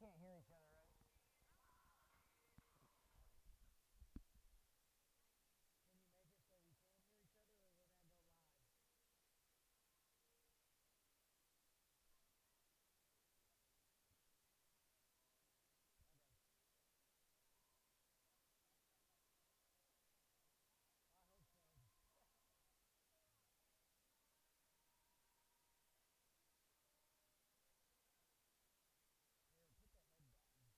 can't hear each other, right? Can you make it so we can hear each other, or we're gonna go live? Okay. I hope so. Here, put the head down.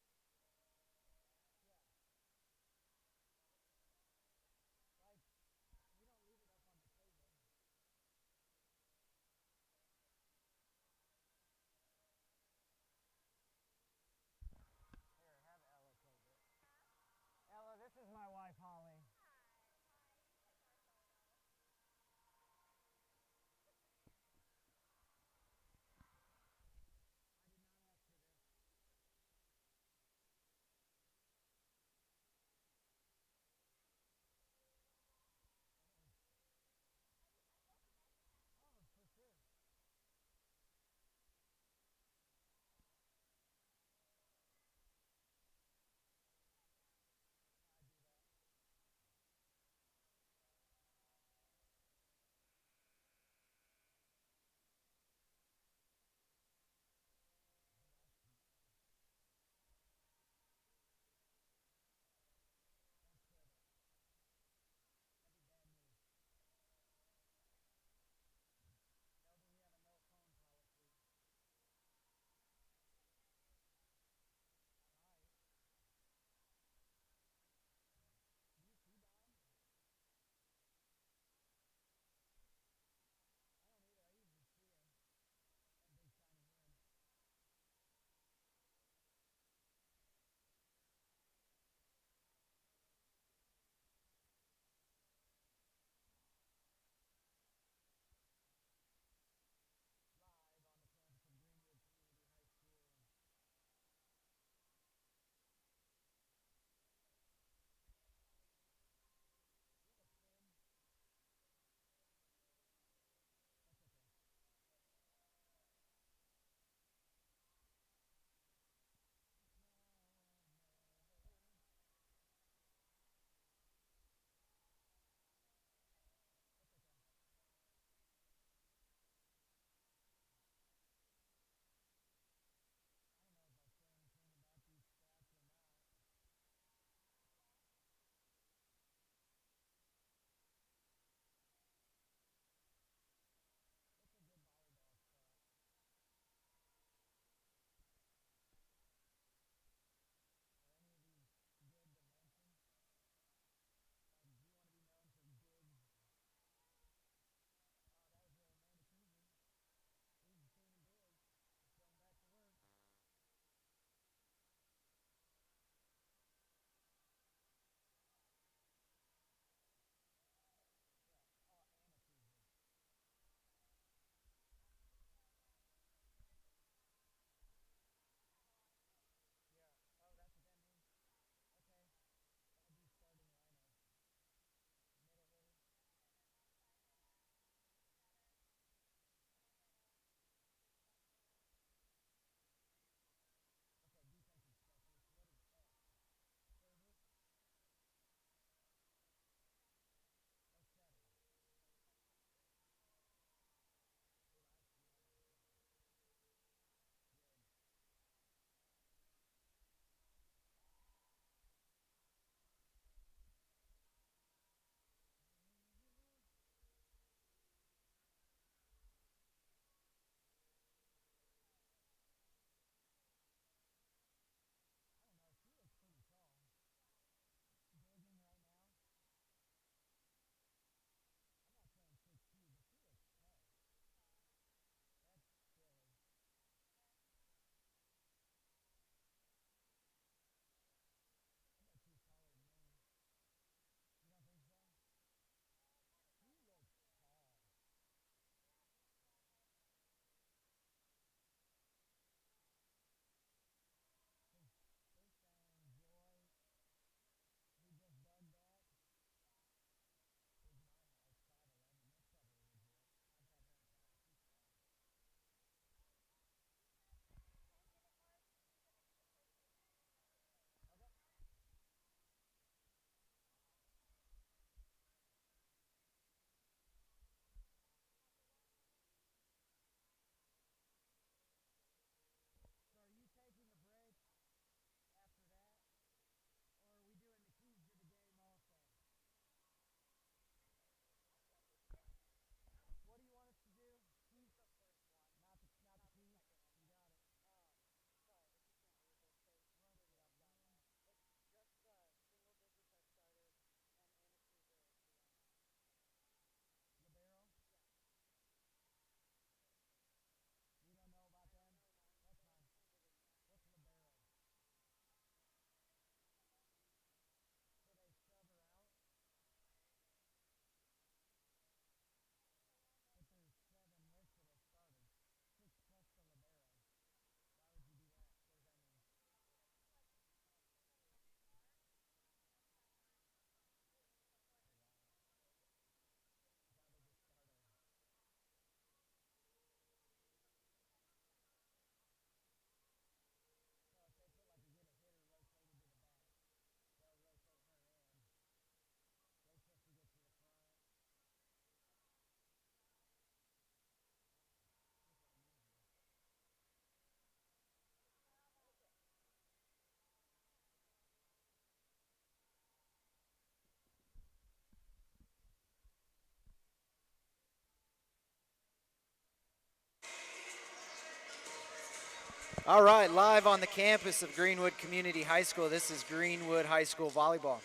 All right, live on the campus of Greenwood Community High School, this is Greenwood High School Volleyball.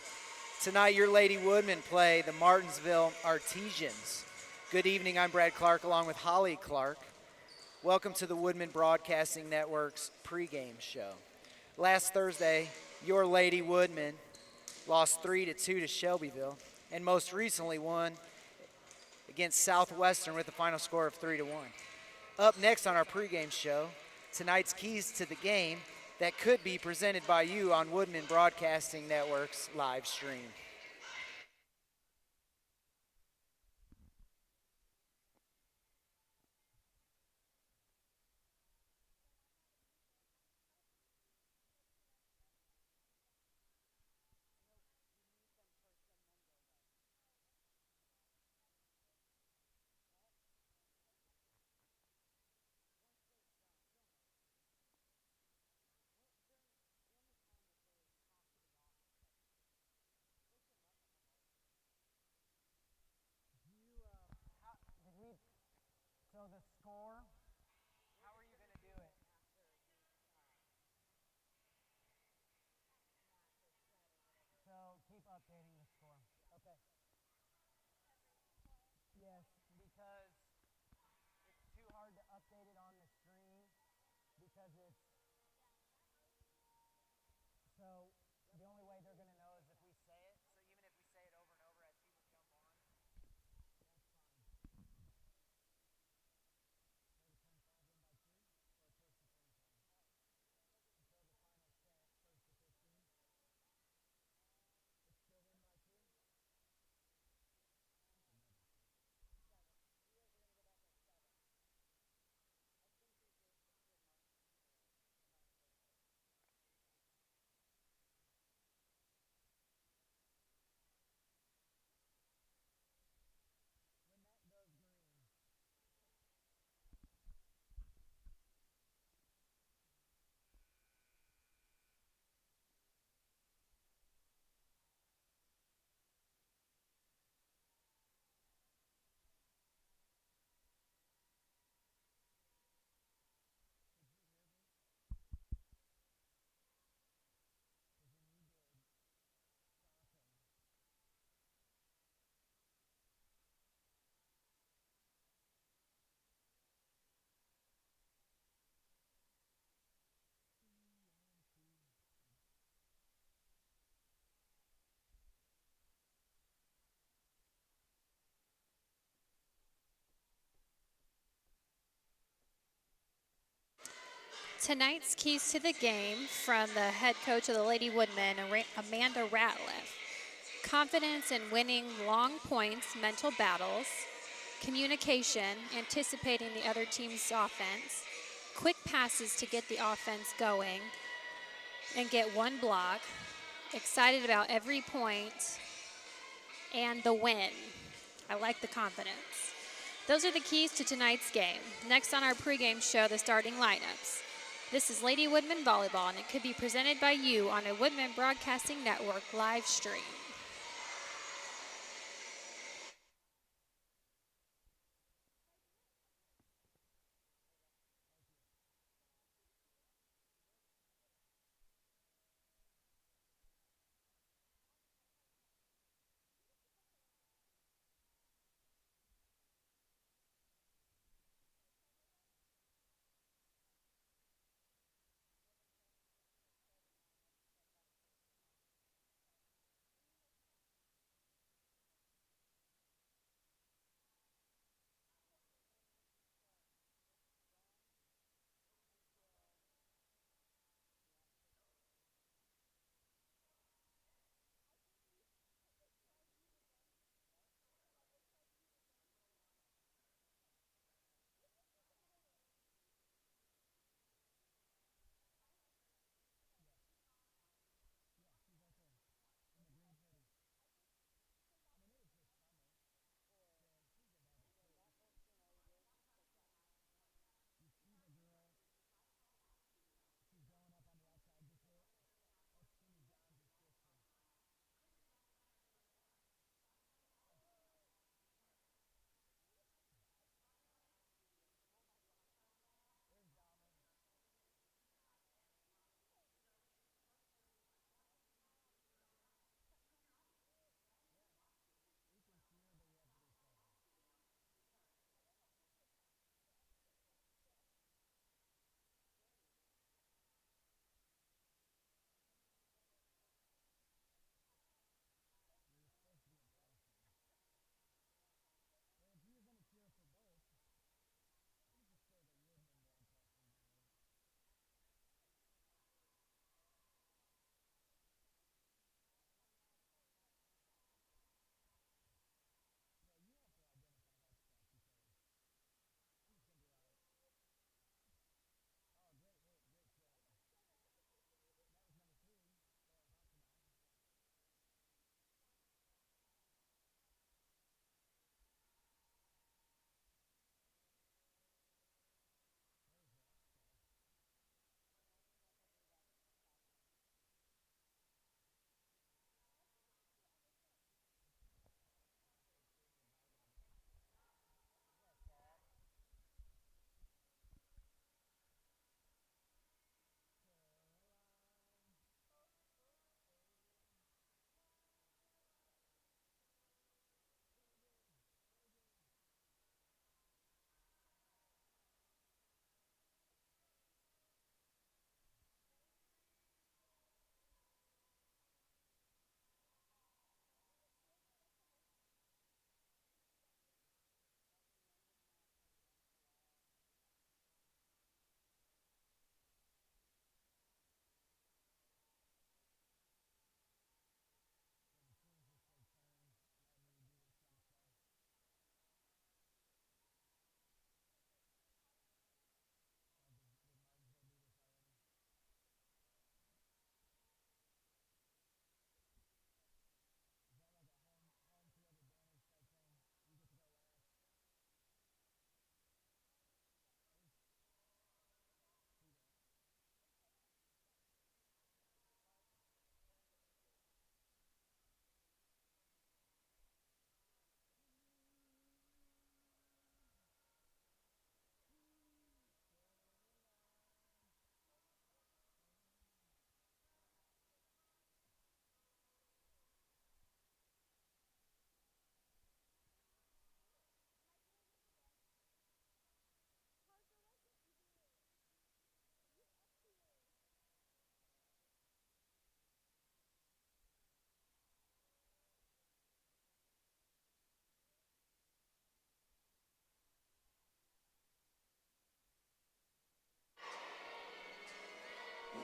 Tonight, your Lady Woodmen play the Martinsville Artesians. Good evening, I'm Brad Clark along with Holly Clark. Welcome to the Woodmen Broadcasting Network's pregame show. Last Thursday, your Lady Woodmen lost 3-2 to Shelbyville, and most recently won against Southwestern with a final score of 3-1. Up next on our pregame show, tonight's keys to the game that could be presented by you on Woodmen Broadcasting Network's live stream. So the score, how are you going to do it? So keep updating the score. Okay. Yes, because it's too hard to update it on the screen because it's so the only way they're going to know is if we say it. So even if we say it over and over as people jump on, that's fine. Tonight's keys to the game from the head coach of the Lady Woodmen, Amanda Ratliff. Confidence in winning long points, mental battles, communication, anticipating the other team's offense, quick passes to get the offense going and get one block, excited about every point, and the win. I like the confidence. Those are the keys to tonight's game. Next on our pregame show, the starting lineups. This is Lady Woodmen Volleyball, and it could be presented by you on a Woodmen Broadcasting Network live stream.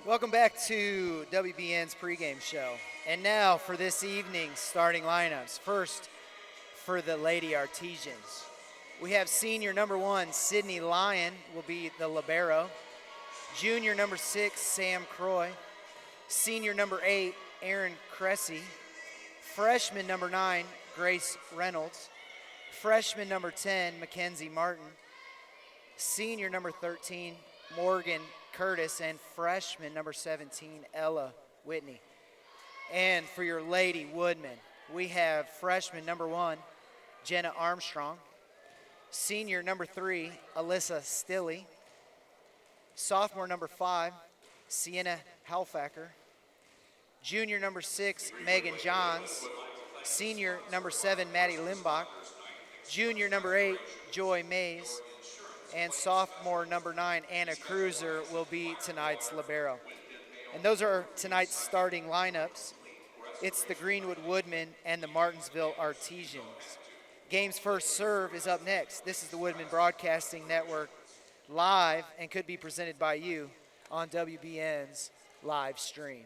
Welcome back to WBN's pregame show. And now for this evening's starting lineups. First, for the Lady Artesians, we have senior number 1, Sydney Lyon, will be the libero. Junior number 6, Sam Croy. Senior number 8, Aaron Cressy. Freshman number 9, Grace Reynolds. Freshman number 10, Mackenzie Martin. Senior number 13, Morgan Curtis, and freshman number 17, Ella Whitney. And for your Lady Woodmen, we have freshman number 1, Jenna Armstrong. Senior number 3, Alyssa Stilley. Sophomore number 5, Sienna Halfacker. Junior number 6, Megan Johns. Senior number 7, Maddie Limbach. Junior number 8, Joy Mays. And sophomore number 9, Anna Cruiser, will be tonight's libero. And those are tonight's starting lineups. It's the Greenwood Woodmen and the Martinsville Artesians. Game's first serve is up next. This is the Woodmen Broadcasting Network live and could be presented by you on WBN's live stream.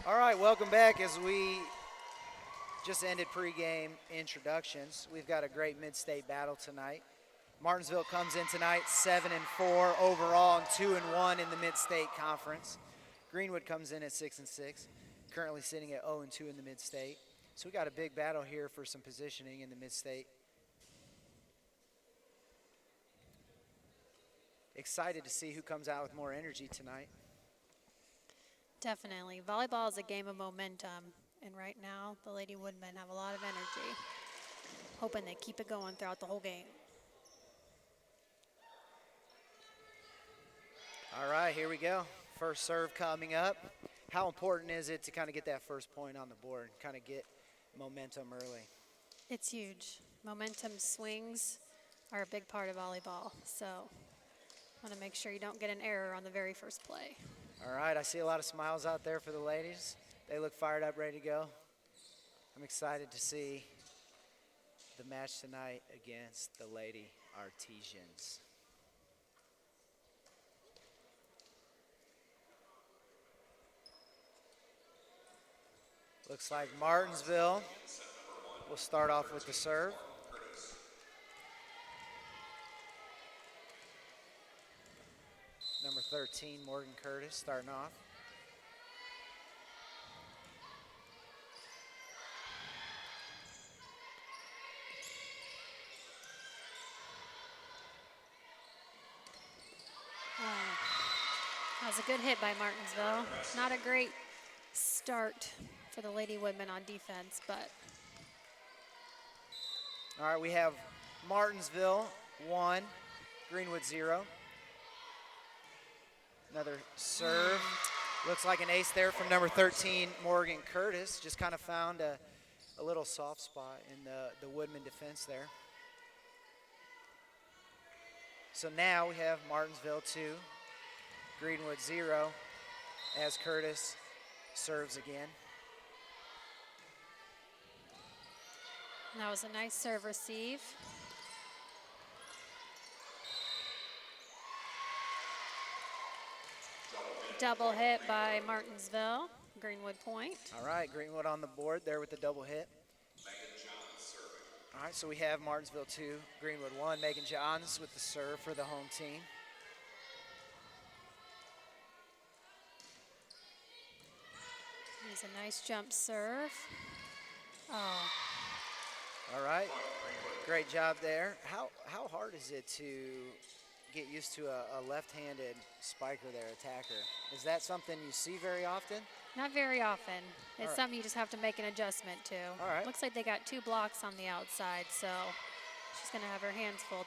All right, welcome back. As we just ended pregame introductions, we've got a great mid-state battle tonight. Martinsville comes in tonight 7-4 overall and 2-1 in the mid-state conference. Greenwood comes in at 6-6, currently sitting at 0-2 in the mid-state. So we got a big battle here for some positioning in the mid-state. Excited to see who comes out with more energy tonight. Definitely. Volleyball is a game of momentum, and right now the Lady Woodmen have a lot of energy. Hoping they keep it going throughout the whole game. All right, here we go. First serve coming up. How important is it to kind of get that first point on the board, kind of get momentum early? It's huge. Momentum swings are a big part of volleyball, so want to make sure you don't get an error on the very first play. All right, I see a lot of smiles out there for the ladies. They look fired up, ready to go. I'm excited to see the match tonight against the Lady Artesians. Looks like Martinsville will start off with the serve. Number 13, Morgan Curtis, starting off. That was a good hit by Martinsville. Not a great start for the Lady Woodmen on defense, but. All right, we have Martinsville 1, Greenwood 0. Another serve. Looks like an ace there from number 13, Morgan Curtis. Just kind of found a little soft spot in the Woodman defense there. So now we have Martinsville 2, Greenwood 0, as Curtis serves again. That was a nice serve receive. Double hit by Martinsville, Greenwood point. All right, Greenwood on the board there with the double hit. All right, so we have Martinsville 2, Greenwood 1. Megan Johns with the serve for the home team. Here's a nice jump serve. Oh. All right, great job there. How hard is it to get used to a left-handed spiker there, attacker? Is that something you see very often? Not very often. It's right. something you just have to make an adjustment to. All right. Looks like they got 2 blocks on the outside, so she's going to have her hands full.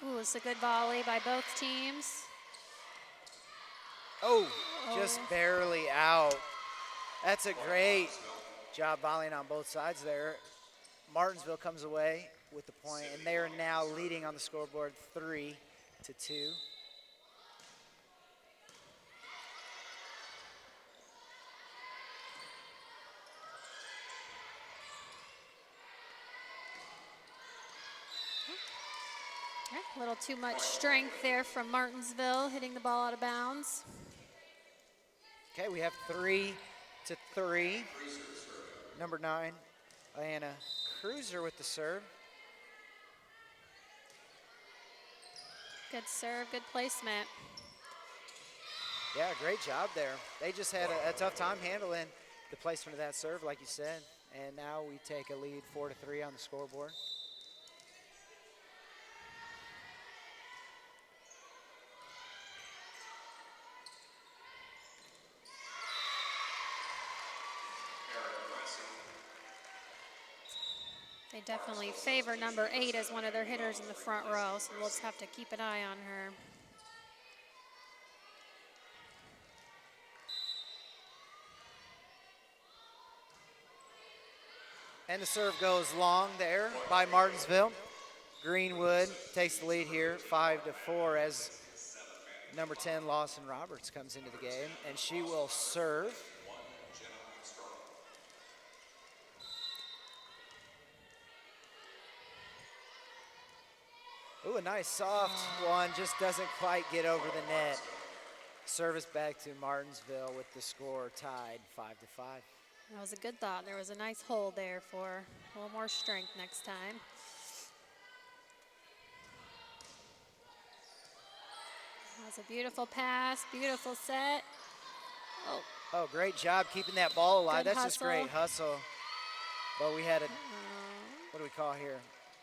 Ooh, it's a good volley by both teams. Oh, just barely out. That's a great job volleying on both sides there. Martinsville comes away with the point, and they are now leading on the scoreboard 3-2. A little too much strength there from Martinsville, hitting the ball out of bounds. Okay, we have 3-3. Number 9, Diana Cruiser with the serve. Good serve, good placement. Yeah, great job there. They just had a tough time handling the placement of that serve, like you said. And now we take a lead 4-3 on the scoreboard. They definitely favor number 8 as one of their hitters in the front row, so we'll just have to keep an eye on her. And the serve goes long there by Martinsville. Greenwood takes the lead here, 5-4, as number 10, Lawson Roberts, comes into the game, and she will serve. Ooh, Ooh, a nice soft one, just doesn't quite get over the net. Service back to Martinsville with the score tied 5-5. That was a good thought. There was a nice hold there for a little more strength next time. That was a beautiful pass, beautiful set. Oh, Oh, great job keeping that ball alive. Good That's just great hustle. But we had a, what do we call here?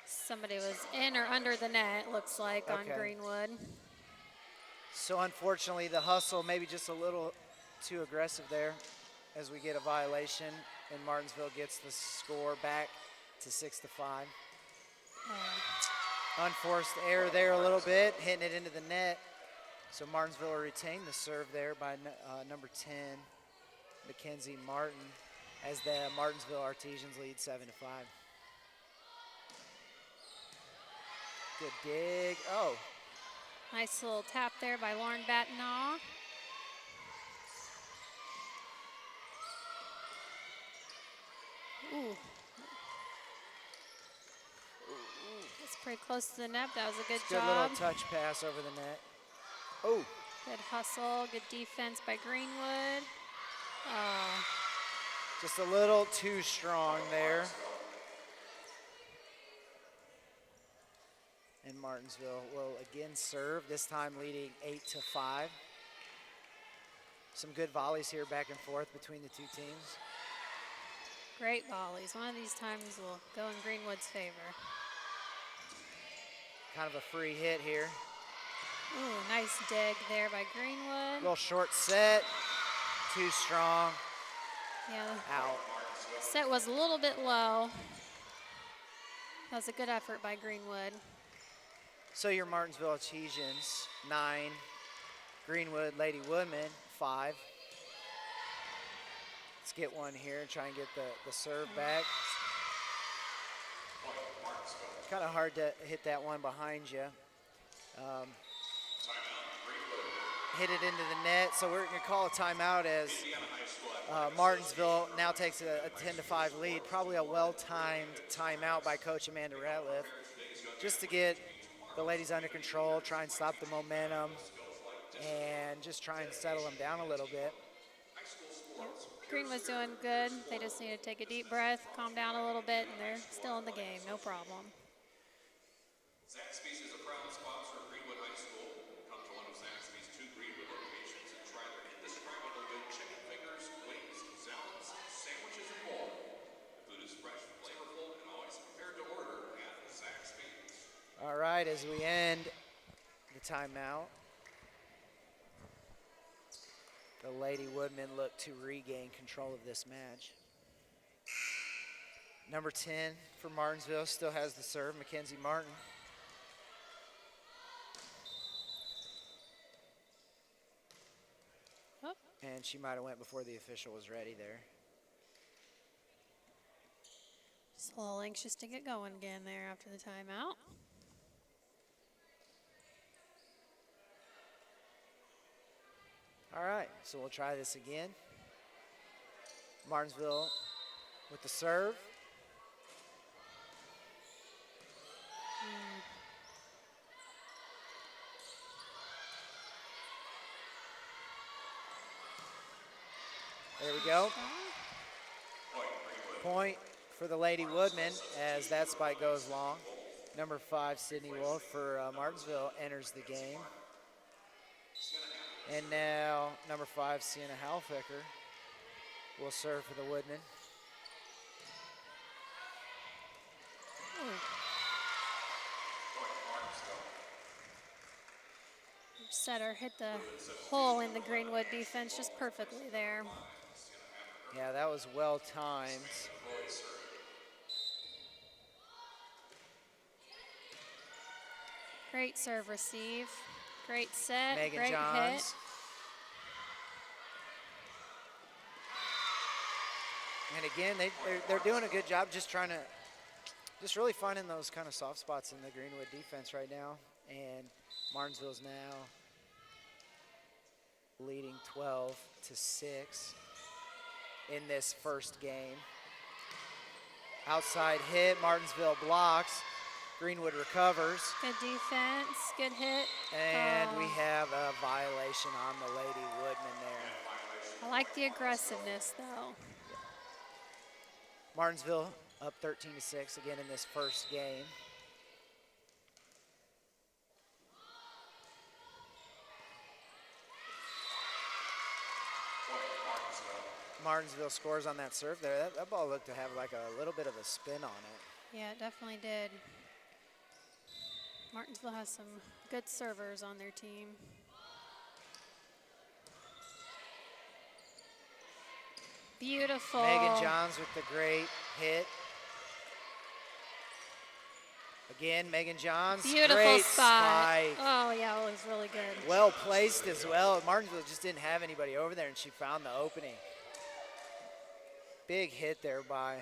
somebody was in or under the net, looks like, on Okay. Greenwood. So unfortunately, the hustle maybe just a little too aggressive there as we get a violation, and Martinsville gets the score back to 6-5. Unforced error there a little bit, hitting it into the net. So Martinsville will retain the serve there by number 10, Mackenzie Martin, as the Martinsville Artesians lead 7-5. Good dig. Oh, Nice little tap there by Lauren Battenaw. Ooh. It's pretty close to the net. That was a good good job. little touch pass over the net. Oh, Good hustle, good defense by Greenwood. Oh, just a little too strong there. And Martinsville will again serve, this time leading 8-5. Some good volleys here back and forth between the two teams. great volleys. One of these times will go in Greenwood's favor. Kind of a free hit here. Ooh, nice dig there by Greenwood. Little short set, too strong, Yeah, out. set was a little bit low. That was a good effort by Greenwood. So your Martinsville Artesians, 9. Greenwood Lady Woodman, 5. Let's get one here and try and get the serve back. Kind of hard to hit that one behind you. Hit it into the net, so we're going to call a timeout as Martinsville now takes a 10-5 lead. Probably a well-timed timeout by Coach Amanda Ratliff, just to get the ladies under control, try and stop the momentum, and just try and settle them down a little bit. Greenwood's doing good. They just need to take a deep breath, calm down a little bit, and they're still in the game, no problem. Zaxby's is a proud sponsor of Greenwood High School. Come to one of Zaxby's 2 Greenwood locations and try their indescribably good chicken fingers, wings, salads, sandwiches, and more. The food is fresh, flavorful, and always prepared to order at Zaxby's. All right, as we end the timeout, the Lady Woodmen look to regain control of this match. Number 10 for Martinsville still has the serve, Mackenzie Martin. Oh, And she might have went before the official was ready there. just a little anxious to get going again there after the timeout. All right, so we'll try this again. Martinsville with the serve. There we go. Point for the Lady Woodmen as that spike goes long. Number 5, Sydney Wolf for Martinsville enters the game. And now number 5, Sienna Halficker will serve for the Woodmen. Setter hit the hole in the Greenwood defense just perfectly there. Yeah, that was well timed. Great serve receive. Great set. Megan great Johns. hit. And again, they're doing a good job just trying to, just really finding those kind of soft spots in the Greenwood defense right now. And Martinsville's now leading 12-6 in this first game. Outside hit, Martinsville blocks. Greenwood recovers. Good defense, good hit. And we Oh, have a violation on the Lady Woodman there. I like the aggressiveness, though. Martinsville up 13-6 again in this first game. Martinsville scores on that serve there. That ball looked to have like a little bit of a spin on it. Yeah, it definitely did. Martinsville has some good servers on their team. Beautiful. Megan Johns with the great hit. Again, Megan Johns, Beautiful great spot. spike. Oh, yeah, it was really good. Well placed as well. Martinsville just didn't have anybody over there, and she found the opening. Big hit there by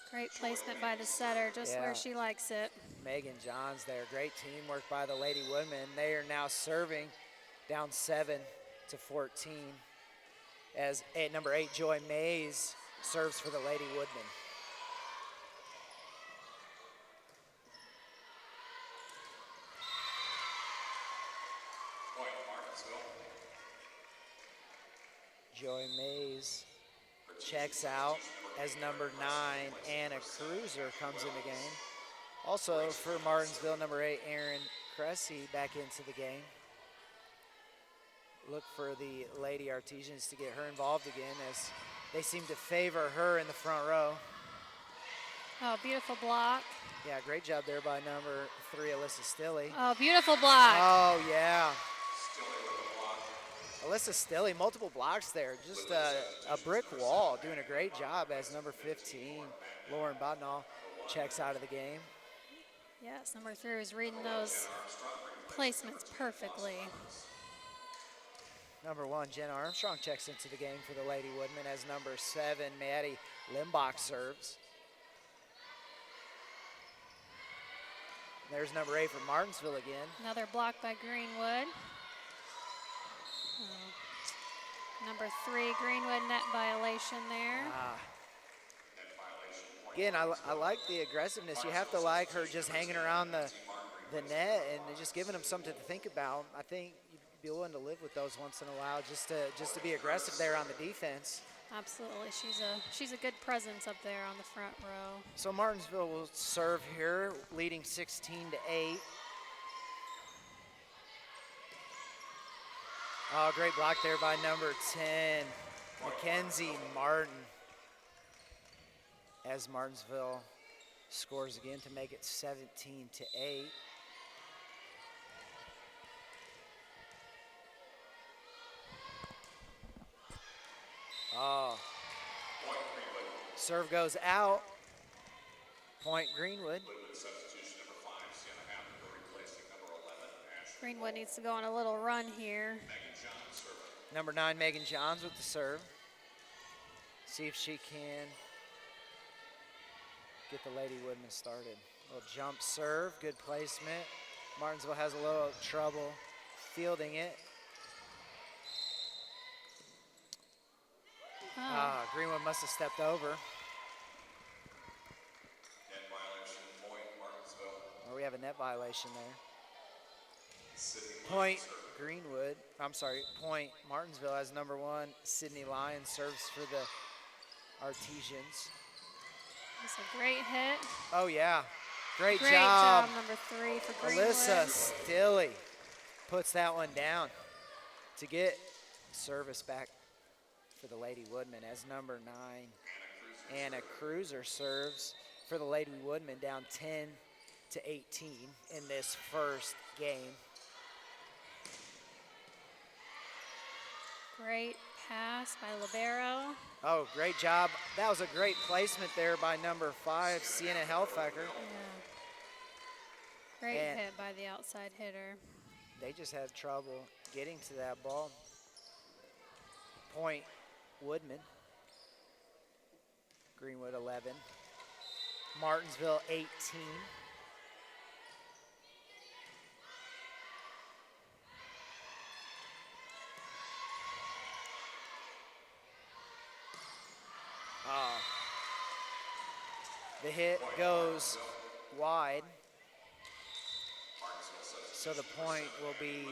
Great placement by the setter, just Yeah. where she likes it. Megan Johns there. Great teamwork by the Lady Woodmen. They are now serving down 7-14 as number 8, Joy Mays, serves for the Lady Woodmen. Joy Mays checks out as number 9, Anna Cruiser, comes in the game. Also for Martinsville, number 8, Erin Cressy back into the game. Look for the Lady Artesians to get her involved again as they seem to favor her in the front row. Oh, beautiful block. Yeah, great job there by number 3, Alyssa Stilley. Oh, beautiful block. Oh, yeah. Alyssa Stilley, multiple blocks there. Just a brick wall, doing a great job as number 15, Lauren Bodnall, checks out of the game. Yes, number 3 was reading those placements perfectly. Number 1, Jenna Armstrong checks into the game for the Lady Woodmen as number 7, Maddie Limbach, serves. There's number 8 for Martinsville again. Another block by Greenwood. Oh. Number 3, Greenwood, net violation there. Again, I like the aggressiveness. You have to like her just hanging around the net and just giving them something to think about. I think you'd be willing to live with those once in a while just to be aggressive there on the defense. Absolutely, she's a good presence up there on the front row. So Martinsville will serve here, leading 16-8. Oh, great block there by number 10, Mackenzie Martin, as Martinsville scores again to make it 17-8. Oh, serve goes out. Point Greenwood. Greenwood needs to go on a little run here. Number 9, Megan Johns with the serve. See if she can get the Lady Woodmen started. A little jump serve, good placement. Martinsville has a little trouble fielding it. Oh. Greenwood must have stepped over. Net violation, point Martinsville. Or we have a net violation there. Point Greenwood, I'm sorry, point Martinsville as number 1, Sydney Lyons, serves for the Artesians. That's a great hit. Oh yeah, great Great job. job, number 3 for Greenwood. Alyssa Stilley puts that one down to get service back for the Lady Woodmen as number 9, Anna Cruiser, serves for the Lady Woodmen, down 10-18 in this first game. Great pass by Libero. Oh, great job. That was a great placement there by number 5, Sienna Helfacker. Yeah. Great And hit by the outside hitter. they just had trouble getting to that ball. Point Woodman. Greenwood 11. Martinsville 18. The hit goes wide. So the point will be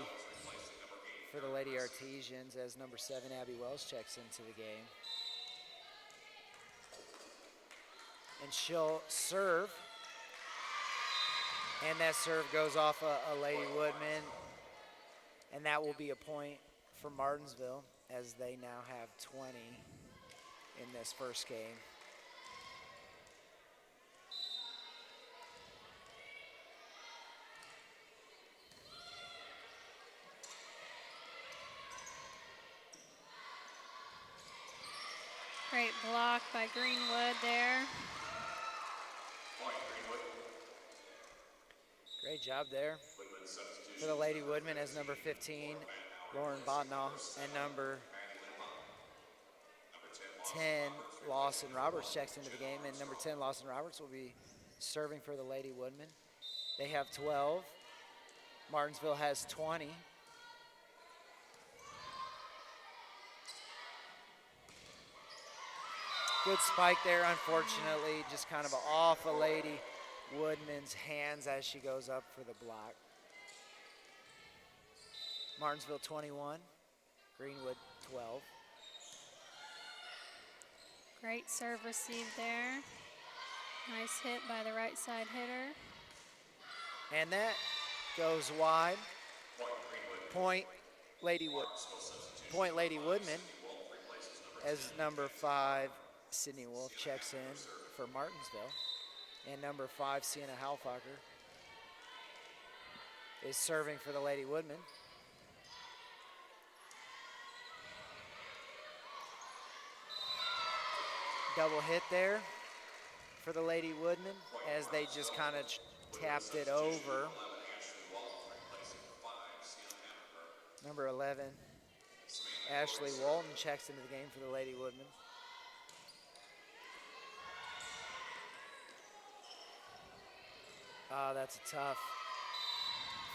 for the Lady Artesians as number 7, Abby Wells, checks into the game. And she'll serve. And that serve goes off a Lady Woodman. And that will be a point for Martinsville as they now have 20 in this first game. Great block by Greenwood there. Great job there for the Lady Woodman as number 15, Lauren Bodnaw, and number 10, Lawson Roberts checks into the game, and number 10, Lawson Roberts, will be serving for the Lady Woodman. They have 12. Martinsville has 20. Good spike there, unfortunately, just kind of off a Lady Woodman's hands as she goes up for the block. Martinsville 21, Greenwood 12. Great serve received there. Nice hit by the right side hitter. And that goes wide. Point Lady Woodman as number 5, Sydney Wolf, checks in for Martinsville. And number 5, Sienna Halfacher, is serving for the Lady Woodman. Double hit there for the Lady Woodman as they just kind of tapped it over. Number 11, Ashley Walton, checks into the game for the Lady Woodman. Oh, that's a tough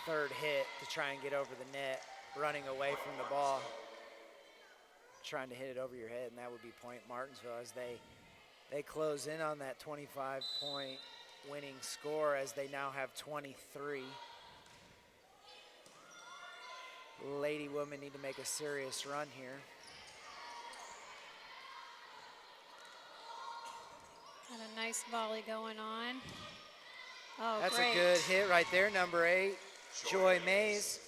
third hit to try and get over the net, running away from the ball, trying to hit it over your head, and that would be point Martinsville as they close in on that 25-point winning score as they now have 23. Lady Women need to make a serious run here. Got a nice volley going on. Oh, That's great. a good hit right there. Number 8, Joy Mays,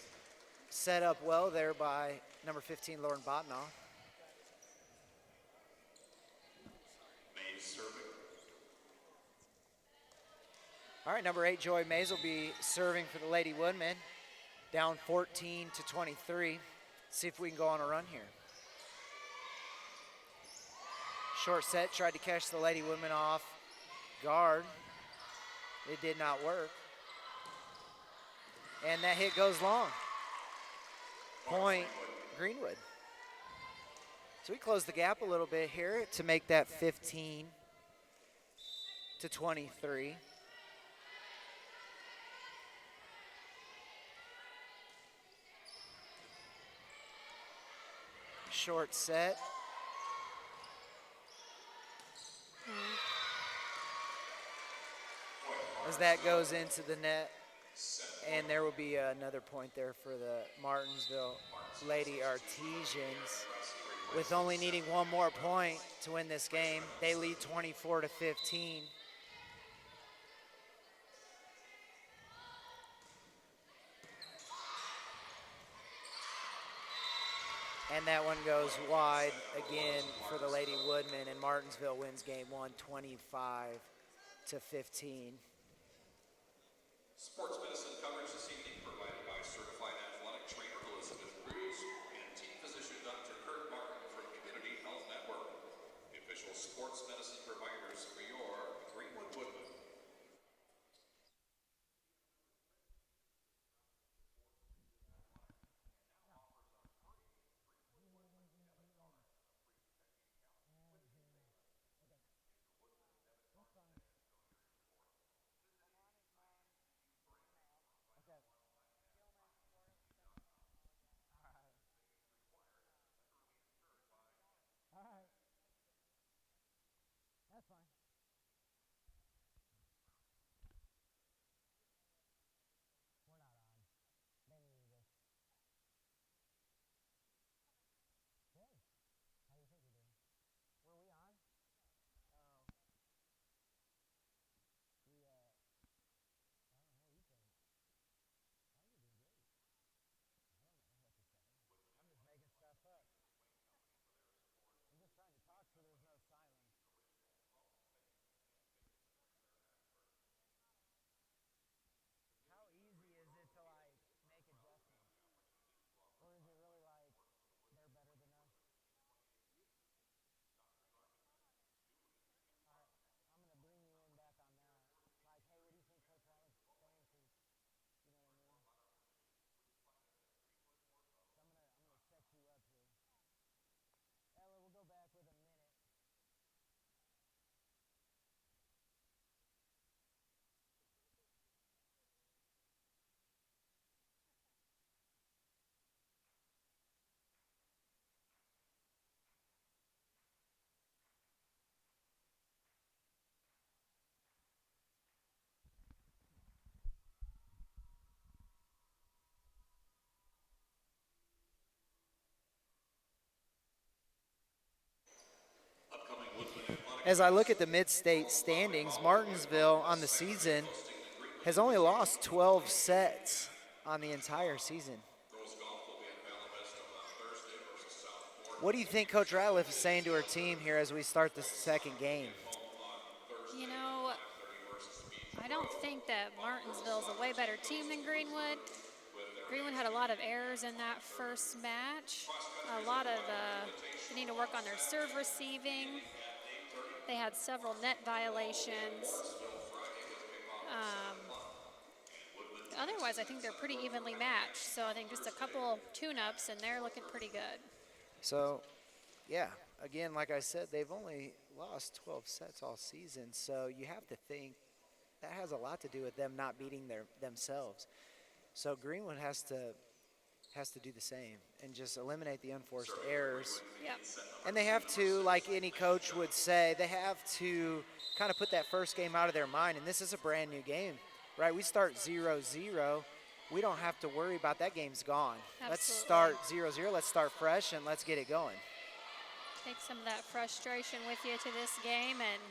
set up well there by number 15, Lauren Botnoff. All right, number 8, Joy Mays, will be serving for the Lady Woodmen, down 14 to 23. See if we can go on a run here. Short set, tried to catch the Lady Woodmen off guard. It did not work. And that hit goes long. Point Greenwood. So we close the gap a little bit here to make that 15 to 23. Short set. As that goes into the net, and there will be another point there for the Martinsville Lady Artesians. With only needing one more point to win this game, they lead 24 to 15. And that one goes wide again for the Lady Woodmen, and Martinsville wins game 1, 25 to 15. Sports medicine coverage this evening provided by certified athletic trainer Elizabeth Cruz and team physician Dr. Kurt Martin from Community Health Network, the official sports medicine providers for your Greenwood Woodmen. Okay. As I look at the mid-state standings, Martinsville on the season has only lost 12 sets on the entire season. What do you think Coach Ratliff is saying to her team here as we start the second game? You know, I don't think that Martinsville's a way better team than Greenwood. Greenwood had a lot of errors in that first match. A lot of they need to work on their serve receiving. They had several net violations. Otherwise, I think they're pretty evenly matched. So I think just a couple tune-ups, and they're looking pretty good. So, yeah, again, like I said, they've only lost 12 sets all season. So you have to think that has a lot to do with them not beating themselves. So Greenwood has to do the same and just eliminate the unforced errors. Yep. And they have to, like any coach would say, they have to kind of put that first game out of their mind. And this is a brand new game, right? We start 0-0. We don't have to worry about that game's gone. Absolutely. Let's start 0-0. Let's start fresh and let's get it going. Take some of that frustration with you to this game, and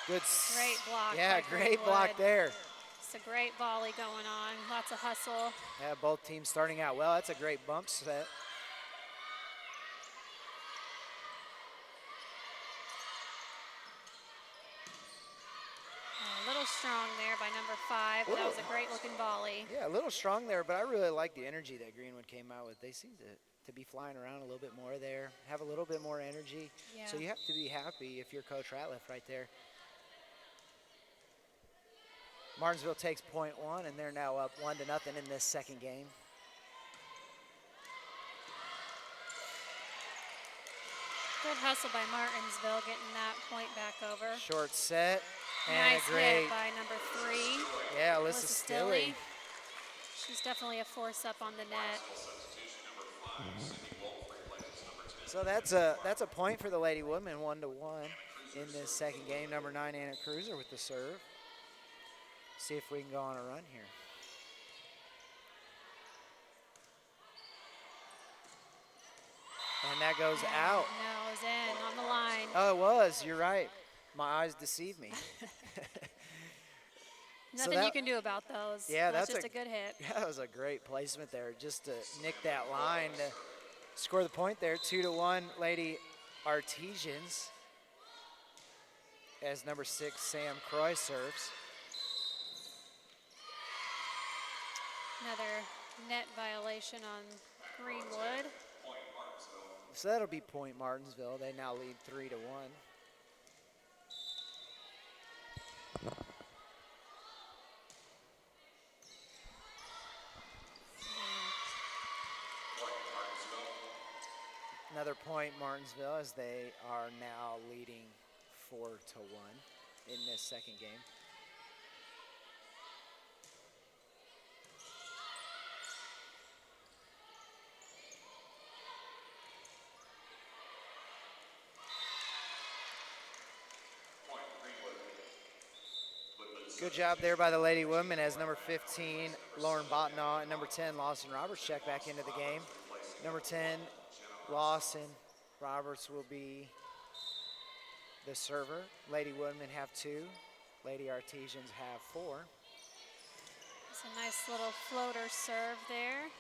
good. Great block. Yeah, by great block Greenwood. there. It's a great volley going on. Lots of hustle. Yeah, both teams starting out well. That's a great bump set. A little strong there by number 5. But that was a great looking volley. Yeah, a little strong there, but I really like the energy that Greenwood came out with. They seem to be flying around a little bit more there, have a little bit more energy. Yeah. So you have to be happy if you're Coach Ratliff right there. Martinsville takes point 1, and they're now up 1-0 in this second game. Good hustle by Martinsville, getting that point back over. Short set. And Nice a great, hit by number 3. yeah, Alyssa Stilley. She's definitely a force up on the net. So that's a point for the Lady Women, 1-1 in this second game. Number 9, Anna Cruiser with the serve. See if we can go on a run here. And that goes out. No, it was in on the line. Oh, it was. You're right. My eyes deceived me. Nothing you can do about those. Yeah, that's that's just a good hit. Yeah, that was a great placement there, just to nick that line to score the point there. 2-1, Lady Artesians, as number 6, Sam Croy serves. Another net violation on Greenwood. So that'll be point Martinsville. They now lead 3-1. Another point Martinsville, as they are now leading 4-1 in this second game. Good job there by the Lady Women, as number 15, Lauren Botnaw, and number 10, Lawson Roberts check back into the game. Number 10, Lawson Roberts will be the server. Lady Women have 2. Lady Artesians have 4. It's a nice little floater serve there.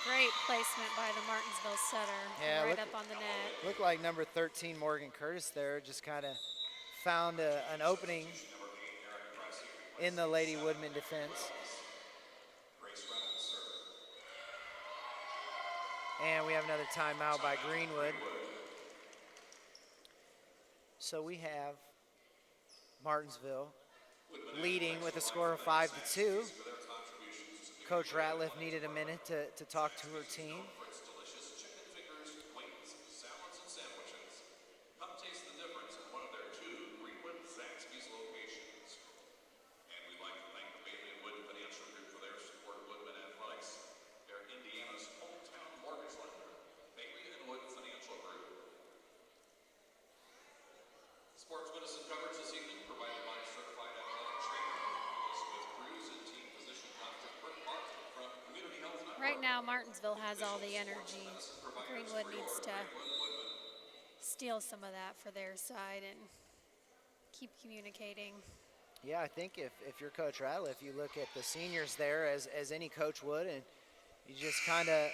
Great placement by the Martinsville setter. Yeah, right up on the net. Looked like number 13, Morgan Curtis there, just kind of found an opening in the Lady Woodman defense. And we have another timeout by Greenwood. So we have Martinsville leading with a score of 5-2. Coach Ratliff needed a minute to talk to her team. now, Martinsville has all the energy. Greenwood needs to steal some of that for their side and keep communicating. Yeah, I think if you're Coach Ratliff, you look at the seniors there as any coach would, and you just kind of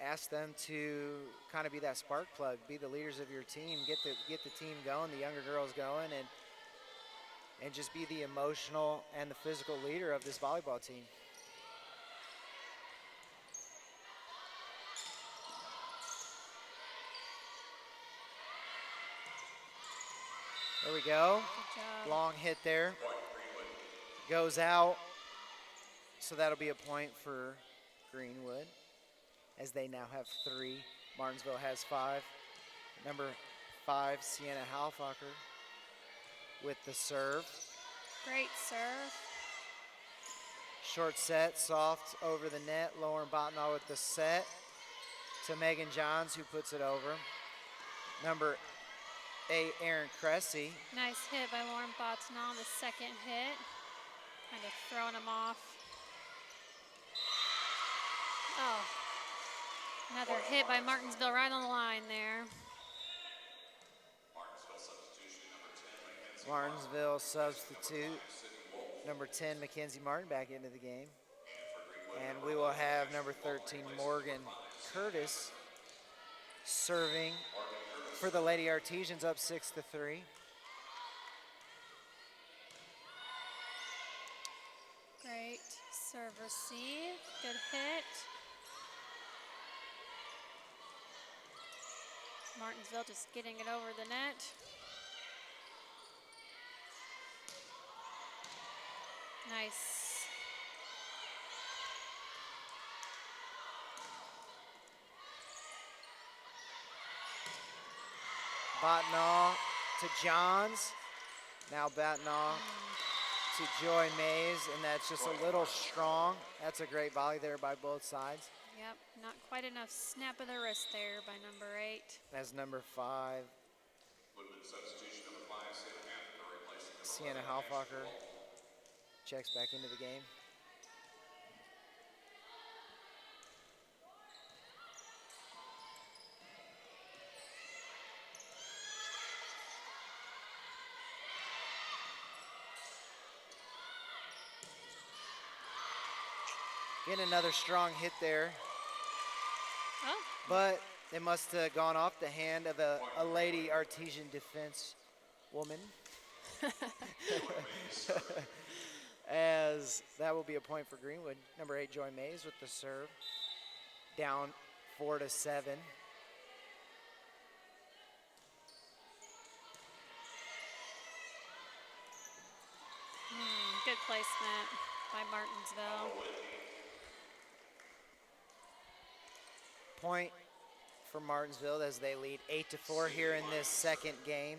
ask them to kind of be that spark plug, be the leaders of your team, get the team going, the younger girls going, and just be the emotional and the physical leader of this volleyball team. There we go. Good job. Long hit there. Goes out. So that'll be a point for Greenwood, as they now have 3. Martinsville has 5. Number 5, Sienna Halfacher with the serve. Great serve. Short set, soft over the net. Lauren Botnaw with the set to Megan Johns, who puts it over. Number 8, Erin Cressy. Nice hit by Lauren Botnaw on the second hit. Kind of throwing them off. Oh, another hit by Martinsville right on the line there. Martinsville substitute. Number 10, Mackenzie Martin, back into the game. And we will have number 13, Morgan Curtis, serving for the Lady Artesians, up 6-3. Great serve receive. Good hit. Martinsville just getting it over the net. Nice. Botnaw to Johns. Now Botnaw to Joy Mays, and that's just a little strong. That's a great volley there by both sides. Yep, not quite enough snap of the wrist there by number 8. That's number 5, Sienna Halfacher, checks back into the game. Getting another strong hit there. Oh, But it must have gone off the hand of a Lady Artesian defense woman. As that will be a point for Greenwood. Number 8, Joy Mays with the serve. Down 4-7. good placement by Martinsville. Point for Martinsville as they lead 8-4 here in this second game.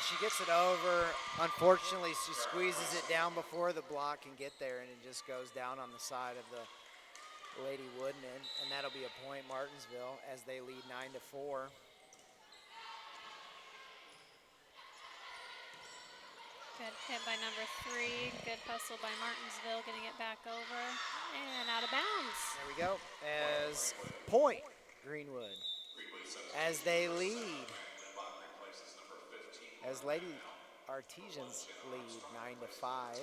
She gets it over. Unfortunately, she squeezes it down before the block can get there, and it just goes down on the side of the Lady Woodmen, and that'll be a point Martinsville as they lead 9-4. Good hit by number 3. Good hustle by Martinsville, getting it back over and out of bounds. There we go. As point Greenwood as they lead. As Lady Artesians lead 9-5.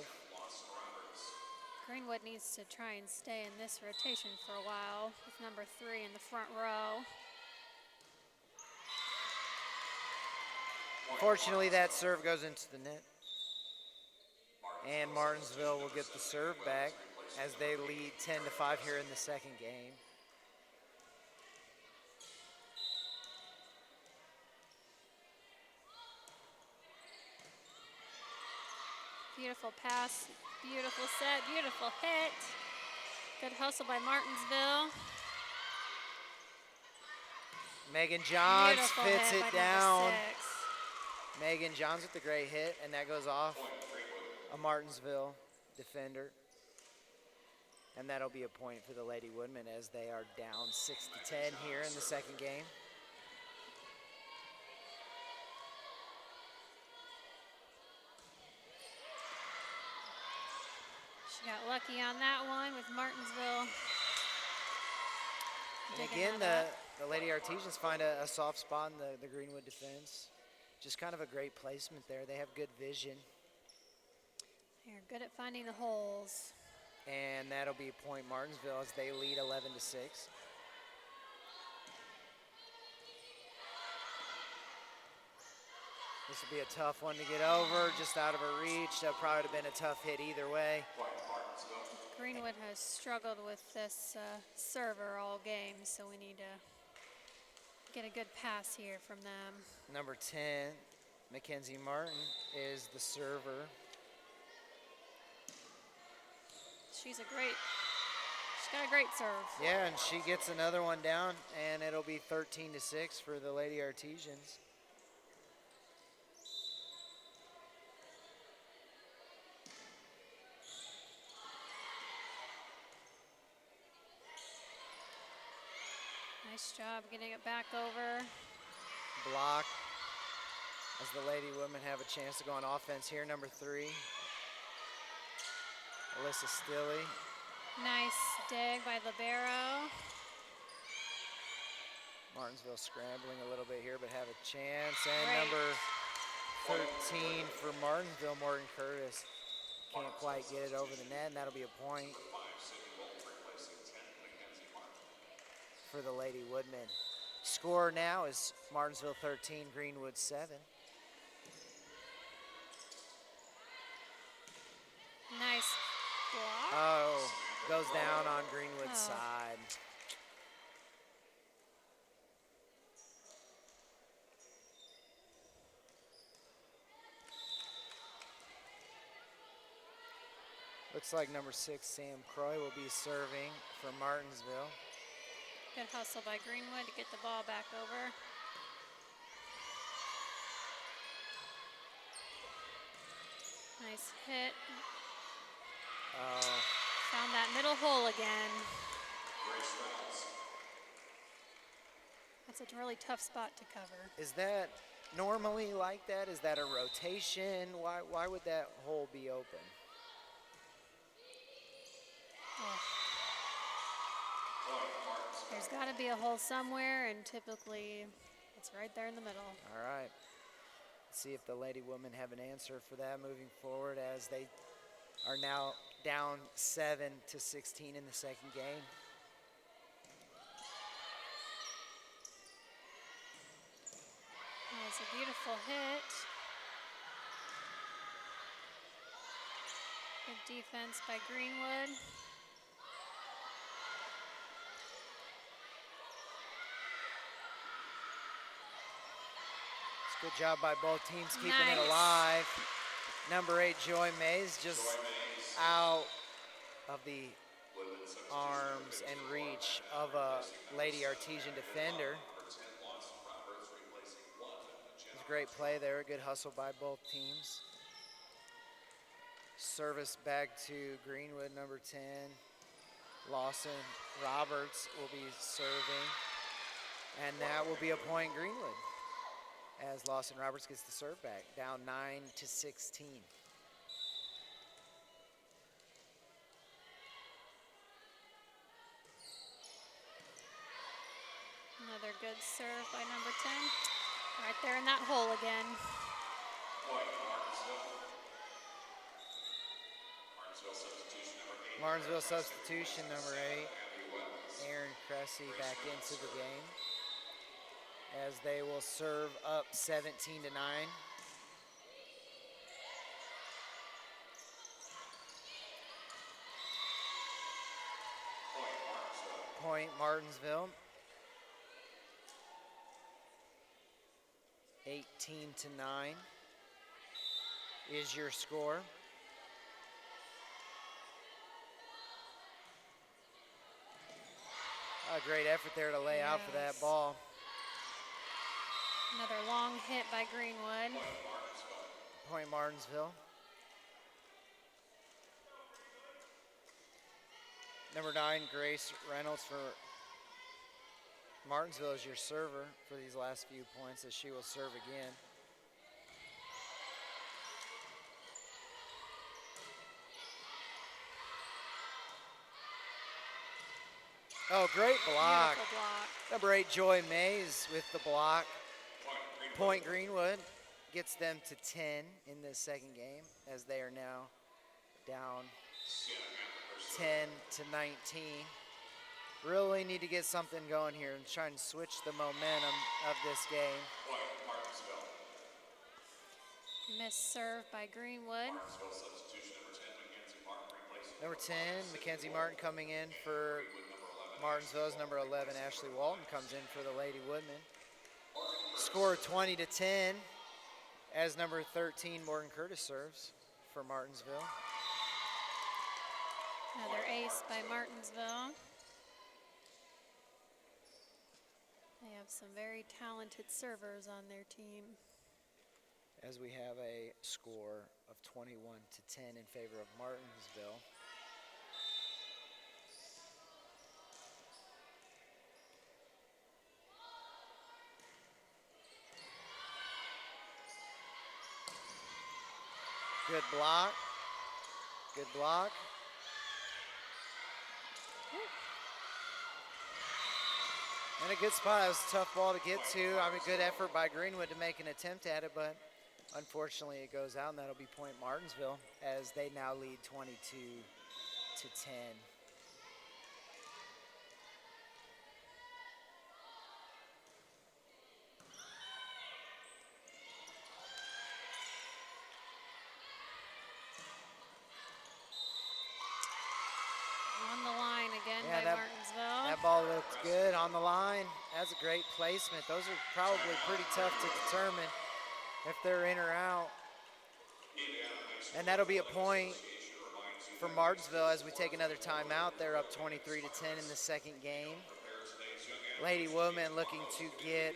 Greenwood needs to try and stay in this rotation for a while with number 3 in the front row. Fortunately, that serve goes into the net. And Martinsville will get the serve back as they lead 10-5 here in the second game. Beautiful pass, beautiful set, beautiful hit. Good hustle by Martinsville. Megan Johns Beautiful fits hit it by down. number 6. Megan Johns with the great hit, and that goes off a Martinsville defender. And that'll be a point for the Lady Woodmen as they are down 6-10 here in the second game. She got lucky on that one with Martinsville. And digging again, that the Lady Artesians find a soft spot in the Greenwood defense. Just kind of a great placement there. They have good vision. They're good at finding the holes. And that'll be a point Martinsville as they lead 11-6. This will be a tough one to get over, just out of her reach. That probably would have been a tough hit either way. Greenwood has struggled with this server all game, so we need to get a good pass here from them. Number 10, Mackenzie Martin, is the server. She's got a great serve. Yeah, and she gets another one down, and it'll be 13-6 for the Lady Artesians. Nice job getting it back over. Block as the Lady Women have a chance to go on offense here. Number 3, Alyssa Stilley. Nice dig by Libero. Martinsville scrambling a little bit here, but have a chance. And Great. number 13 for Martinsville, Morgan Curtis, can't quite get it over the net, and that'll be a point for the Lady Woodmen. Score now is Martinsville 13, Greenwood 7. Nice block. Oh, goes down on Greenwood's side. Looks like number 6, Sam Croy, will be serving for Martinsville. Good hustle by Greenwood to get the ball back over. Nice hit. Oh, Found that middle hole again. That's a really tough spot to cover. is that normally like that? Is that a rotation? Why would that hole be open? Oh. There's got to be a hole somewhere, and typically it's right there in the middle. All right. Let's see if the Lady Women have an answer for that moving forward as they are now down 7-16 in the second game. That was a beautiful hit. Good defense by Greenwood. Good job by both teams keeping it Nice. alive. Number 8, Joy Mays, just out of the arms and reach of a Lady Artesian defender. It was a great play there, a good hustle by both teams. Service back to Greenwood, number 10. Lawson Roberts will be serving, and that will be a point Greenwood, as Lawson Roberts gets the serve back, down 9-16. Another good serve by number 10. Right there in that hole again. Martinsville substitution, number 8. Aaron Cressy back into the game, as they will serve up 17-9. Point Martinsville. 18-9 is your score. A great effort there to lay out for that Yes. ball. Another long hit by Greenwood. Point Martinsville. Number 9, Grace Reynolds for Martinsville is your server for these last few points, as she will serve again. Oh, great block. Beautiful block. Number 8, Joy Mays with the block. Point Greenwood gets them to 10 in this second game, as they are now down 10 to 19. Really need to get something going here and try and switch the momentum of this game. Missed serve by Greenwood. Number 10, Mackenzie Martin coming in for Martinsville's. Number 11, Ashley Walton comes in for the Lady Woodmen. Score 20 to 10 as number 13, Morgan Curtis serves for Martinsville. Another ace by Martinsville. They have some very talented servers on their team. As we have a score of 21 to 10 in favor of Martinsville. Good block. Good block. And a good spot. It was a tough ball to get to. I mean, good effort by Greenwood to make an attempt at it, but unfortunately it goes out, and that'll be point Martinsville as they now lead 22 to 10. On the line again Yeah, by that Martinsville. That ball looked good on the line. That's a great placement. Those are probably pretty tough to determine if they're in or out. And that'll be a point for Martinsville as we take another timeout. They're up 23 to 10 in the second game. Lady Woodmen looking to get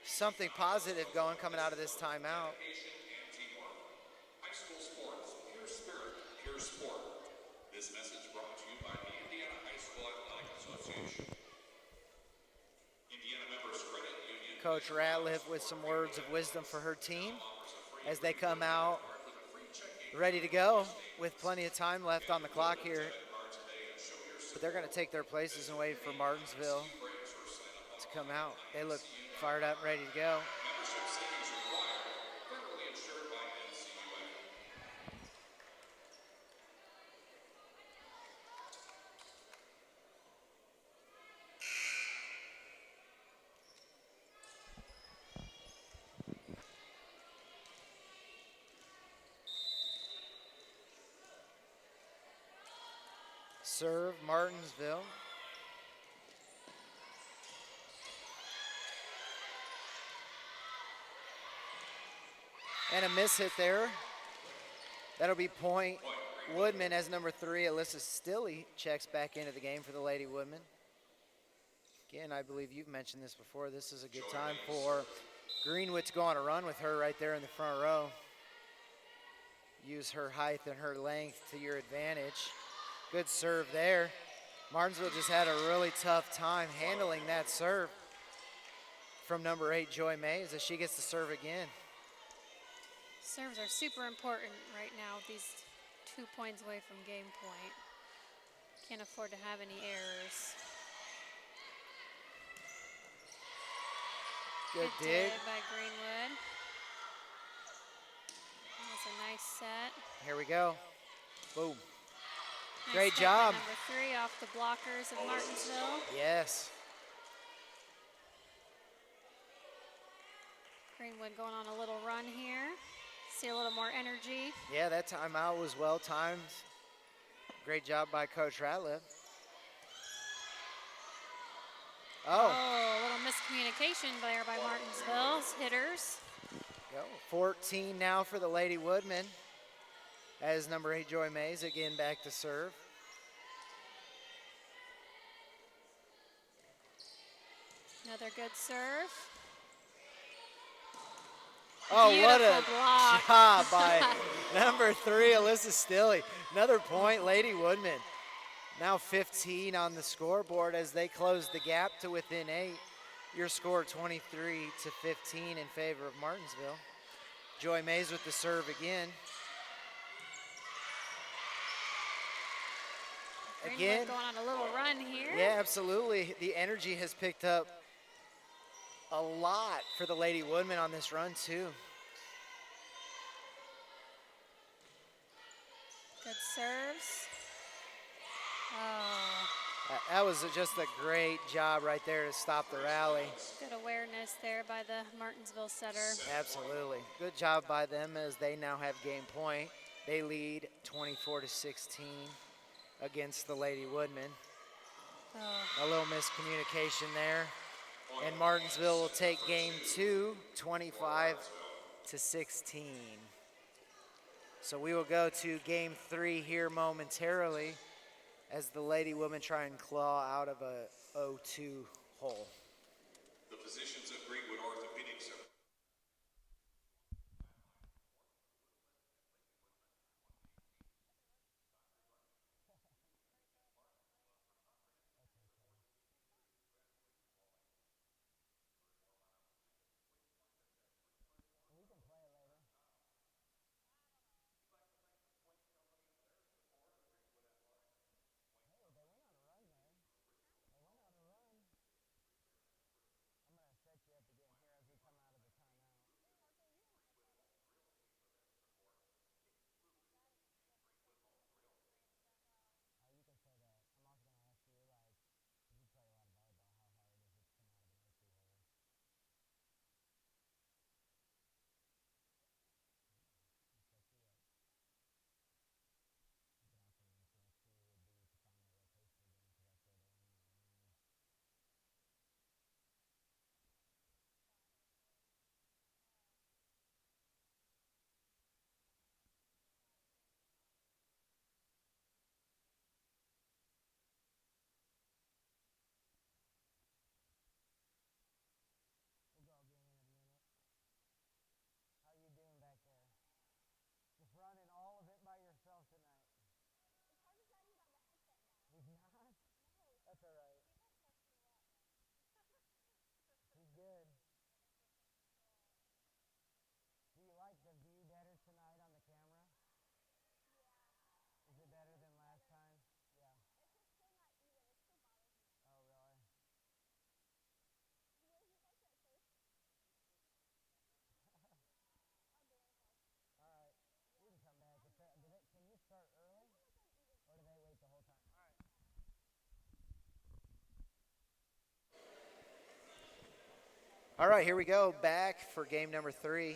something positive going coming out of this timeout. High school sports, pure spirit, pure sport. This message brought to you by the Indiana High School Athletic Association. Indiana Members Credit Union. Coach Ratliff with some words of wisdom for her team as they come out ready to go with plenty of time left on the clock here. But they're going to take their places and wait for Martinsville to come out. They look fired up and ready to go. Membership savings required. Federally insured by NCUA. Serve Martinsville. And a miss hit there. That'll be point Woodman as number 3, Alyssa Stilley checks back into the game for the Lady Woodmen. Again, I believe you've mentioned this before. This is a good time for Greenwood to go on a run with her right there in the front row. Use her height and her length to your advantage. Good serve there. Martinsville just had a really tough time handling that serve from number 8, Joy Mays, as she gets to serve again. Serves are super important right now with these 2 points away from game point. Can't afford to have any errors. Good dig. by Greenwood. That's a nice set. Here we go. Boom. Nice Great set by job. Number 3 off the blockers of Martinsville. Yes. Greenwood going on a little run here. See a little more energy. Yeah, that timeout was well timed. Great job by Coach Ratliff. Oh. A little miscommunication there by Martinsville's hitters. Go. 14 now for the Lady Woodmen as number 8, Joy Mays, again back to serve. Another good serve. Oh, what Beautiful a block. job by number 3, Alyssa Stilley. Another point, Lady Woodmen. Now 15 on the scoreboard as they close the gap to within 8. Your score 23-15 in favor of Martinsville. Joy Mays with the serve again. Greenwood going on a little run here. Yeah, absolutely. The energy has picked up a lot for the Lady Woodmen on this run too. Good serves. Oh. That was just a great job right there to stop the rally. Good awareness there by the Martinsville setter. Absolutely. Good job by them as they now have game point. They lead 24-16 against the Lady Woodmen. Oh. A little miscommunication there. And Martinsville will take game 2, 25-16. So we will go to game 3 here momentarily as the Lady Women try and claw out of a 0-2 hole. The physicians of Greenwood Orthopedic Center. All right, here we go, back for game number 3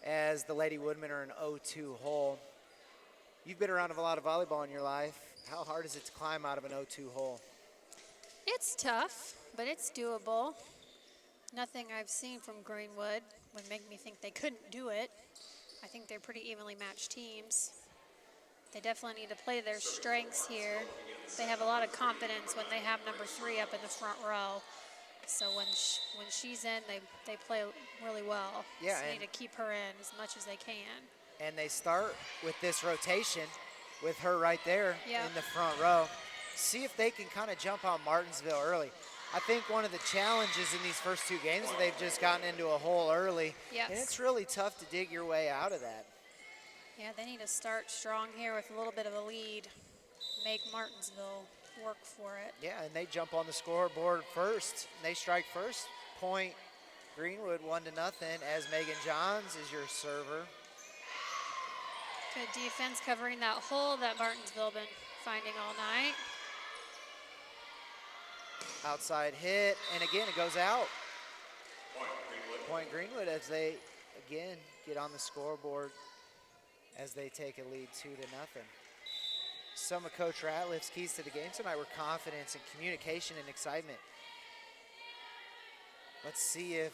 as the Lady Woodmen are in 0-2 hole. You've been around a lot of volleyball in your life. How hard is it to climb out of an 0-2 hole? It's tough, but it's doable. Nothing I've seen from Greenwood would make me think they couldn't do it. I think they're pretty evenly matched teams. They definitely need to play their strengths here. They have a lot of confidence when they have number 3 up in the front row. So when she's in, they play really well. Yeah, so you need to keep her in as much as they can. And they start with this rotation with her right there Yep. in the front row. See if they can kind of jump on Martinsville early. I think one of the challenges in these first 2 games is they've just gotten into a hole early. Yes. And it's really tough to dig your way out of that. Yeah, they need to start strong here with a little bit of a lead. Make Martinsville work for it. Yeah, and they jump on the scoreboard first. They strike first. Point Greenwood 1-0 as Megan Johns is your server. Good defense covering that hole that Martinsville been finding all night. Outside hit, and again it goes out. Point Greenwood. Point Greenwood as they again get on the scoreboard as they take a lead 2-0. Some of Coach Ratliff's keys to the game tonight were confidence and communication and excitement. Let's see if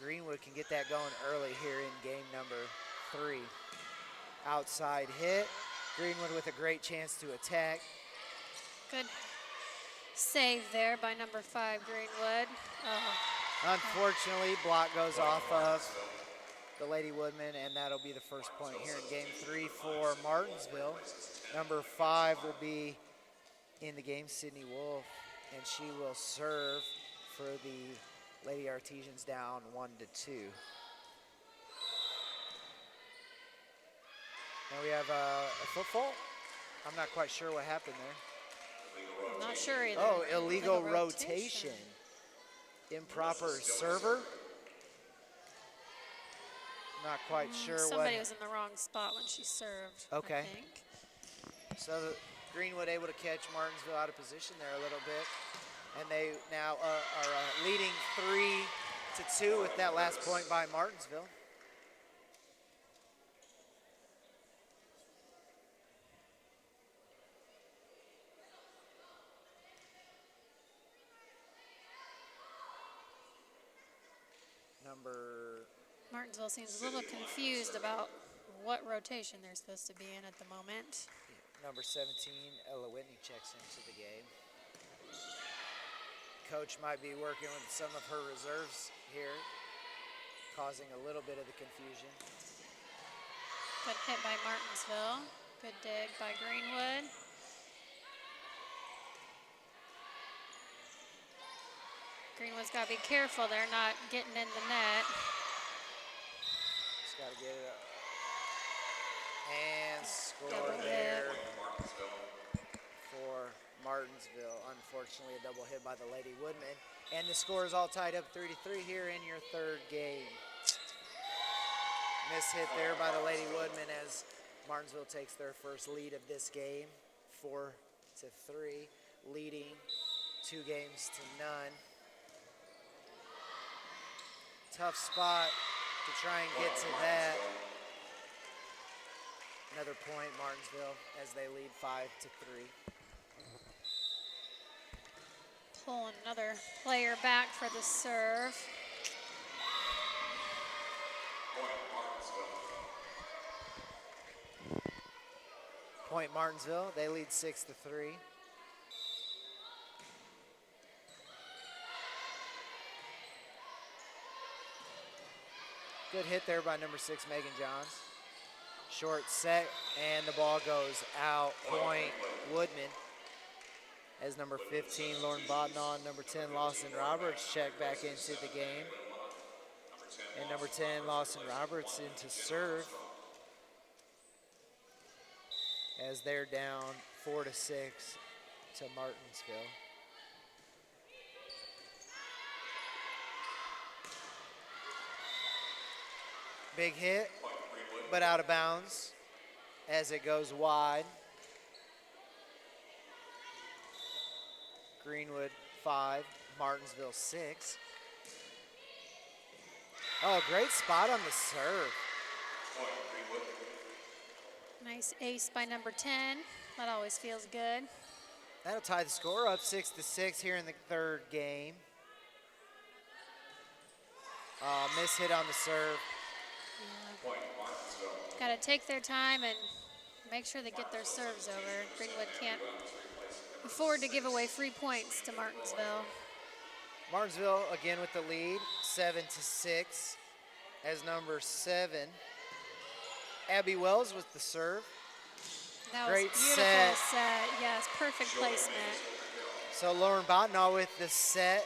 Greenwood can get that going early here in game number 3. Outside hit. Greenwood with a great chance to attack. Good save there by number 5, Greenwood. Oh. Unfortunately, block goes off of the Lady Woodmen, and that'll be the first point here in game 3 for Martinsville. Number 5 will be in the game, Sydney Wolf, and she will serve for the Lady Artesians down 1-2. Now we have a foot fault. I'm not quite sure what happened there. I'm not sure either. Oh, illegal rotation. Improper server. Not quite sure Somebody what. was in the wrong spot when she served. Okay. I think. So Greenwood able to catch Martinsville out of position there a little bit. And they now are leading 3-2 with that last point by Martinsville. Martinsville seems a little confused about what rotation they're supposed to be in at the moment. Number 17, Ella Whitney checks into the game. Coach might be working with some of her reserves here, causing a little bit of the confusion. Good hit by Martinsville. Good dig by Greenwood. Greenwood's got to be careful they're not getting in the net. Just got to get it up. And score Double there hit. for Martinsville. Unfortunately, a double hit by the Lady Woodmen. And the score is all tied up 3-3 here in your third game. Miss hit there by the Lady Woodmen as Martinsville takes their first lead of this game, 4-3, leading 2 games to none. Tough spot to try and get to that. Another point, Martinsville, as they lead 5-3. Pulling another player back for the serve. Point Martinsville, they lead 6-3. Good hit there by number 6, Megan Johns. Short set, and the ball goes out. Point Woodman. As number 15, Lauren Botnaw, number 10, Lawson Roberts check back into the game. And number 10, Lawson Roberts into serve. As they're down 4-6 to Martinsville. Big hit, but out of bounds as it goes wide. Greenwood 5, Martinsville 6. Oh, great spot on the serve. Nice ace by number 10. That always feels good. That'll tie the score up 6-6 here in the third game. Miss hit on the serve. Got to take their time and make sure they get their serves over. Greenwood can't afford to give away free points to Martinsville. Martinsville again with the lead, 7-6, as number 7, Abby Wells with the serve. That Great was beautiful set. Yes, perfect placement. So Lauren Botnaw with the set.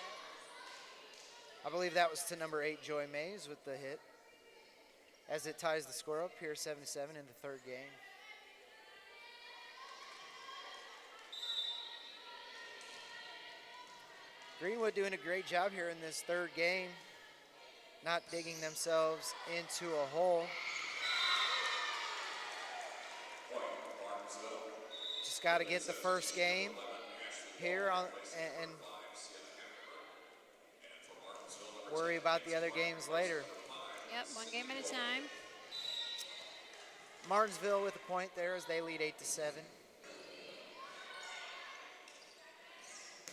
I believe that was to number 8, Joy Mays with the hit. As it ties the score up here, 7-7 in the third game. Greenwood doing a great job here in this third game, not digging themselves into a hole. Just got to get the first game here and worry about the other games later. Yep, one game at a time. Martinsville with a point there as they lead 8-7.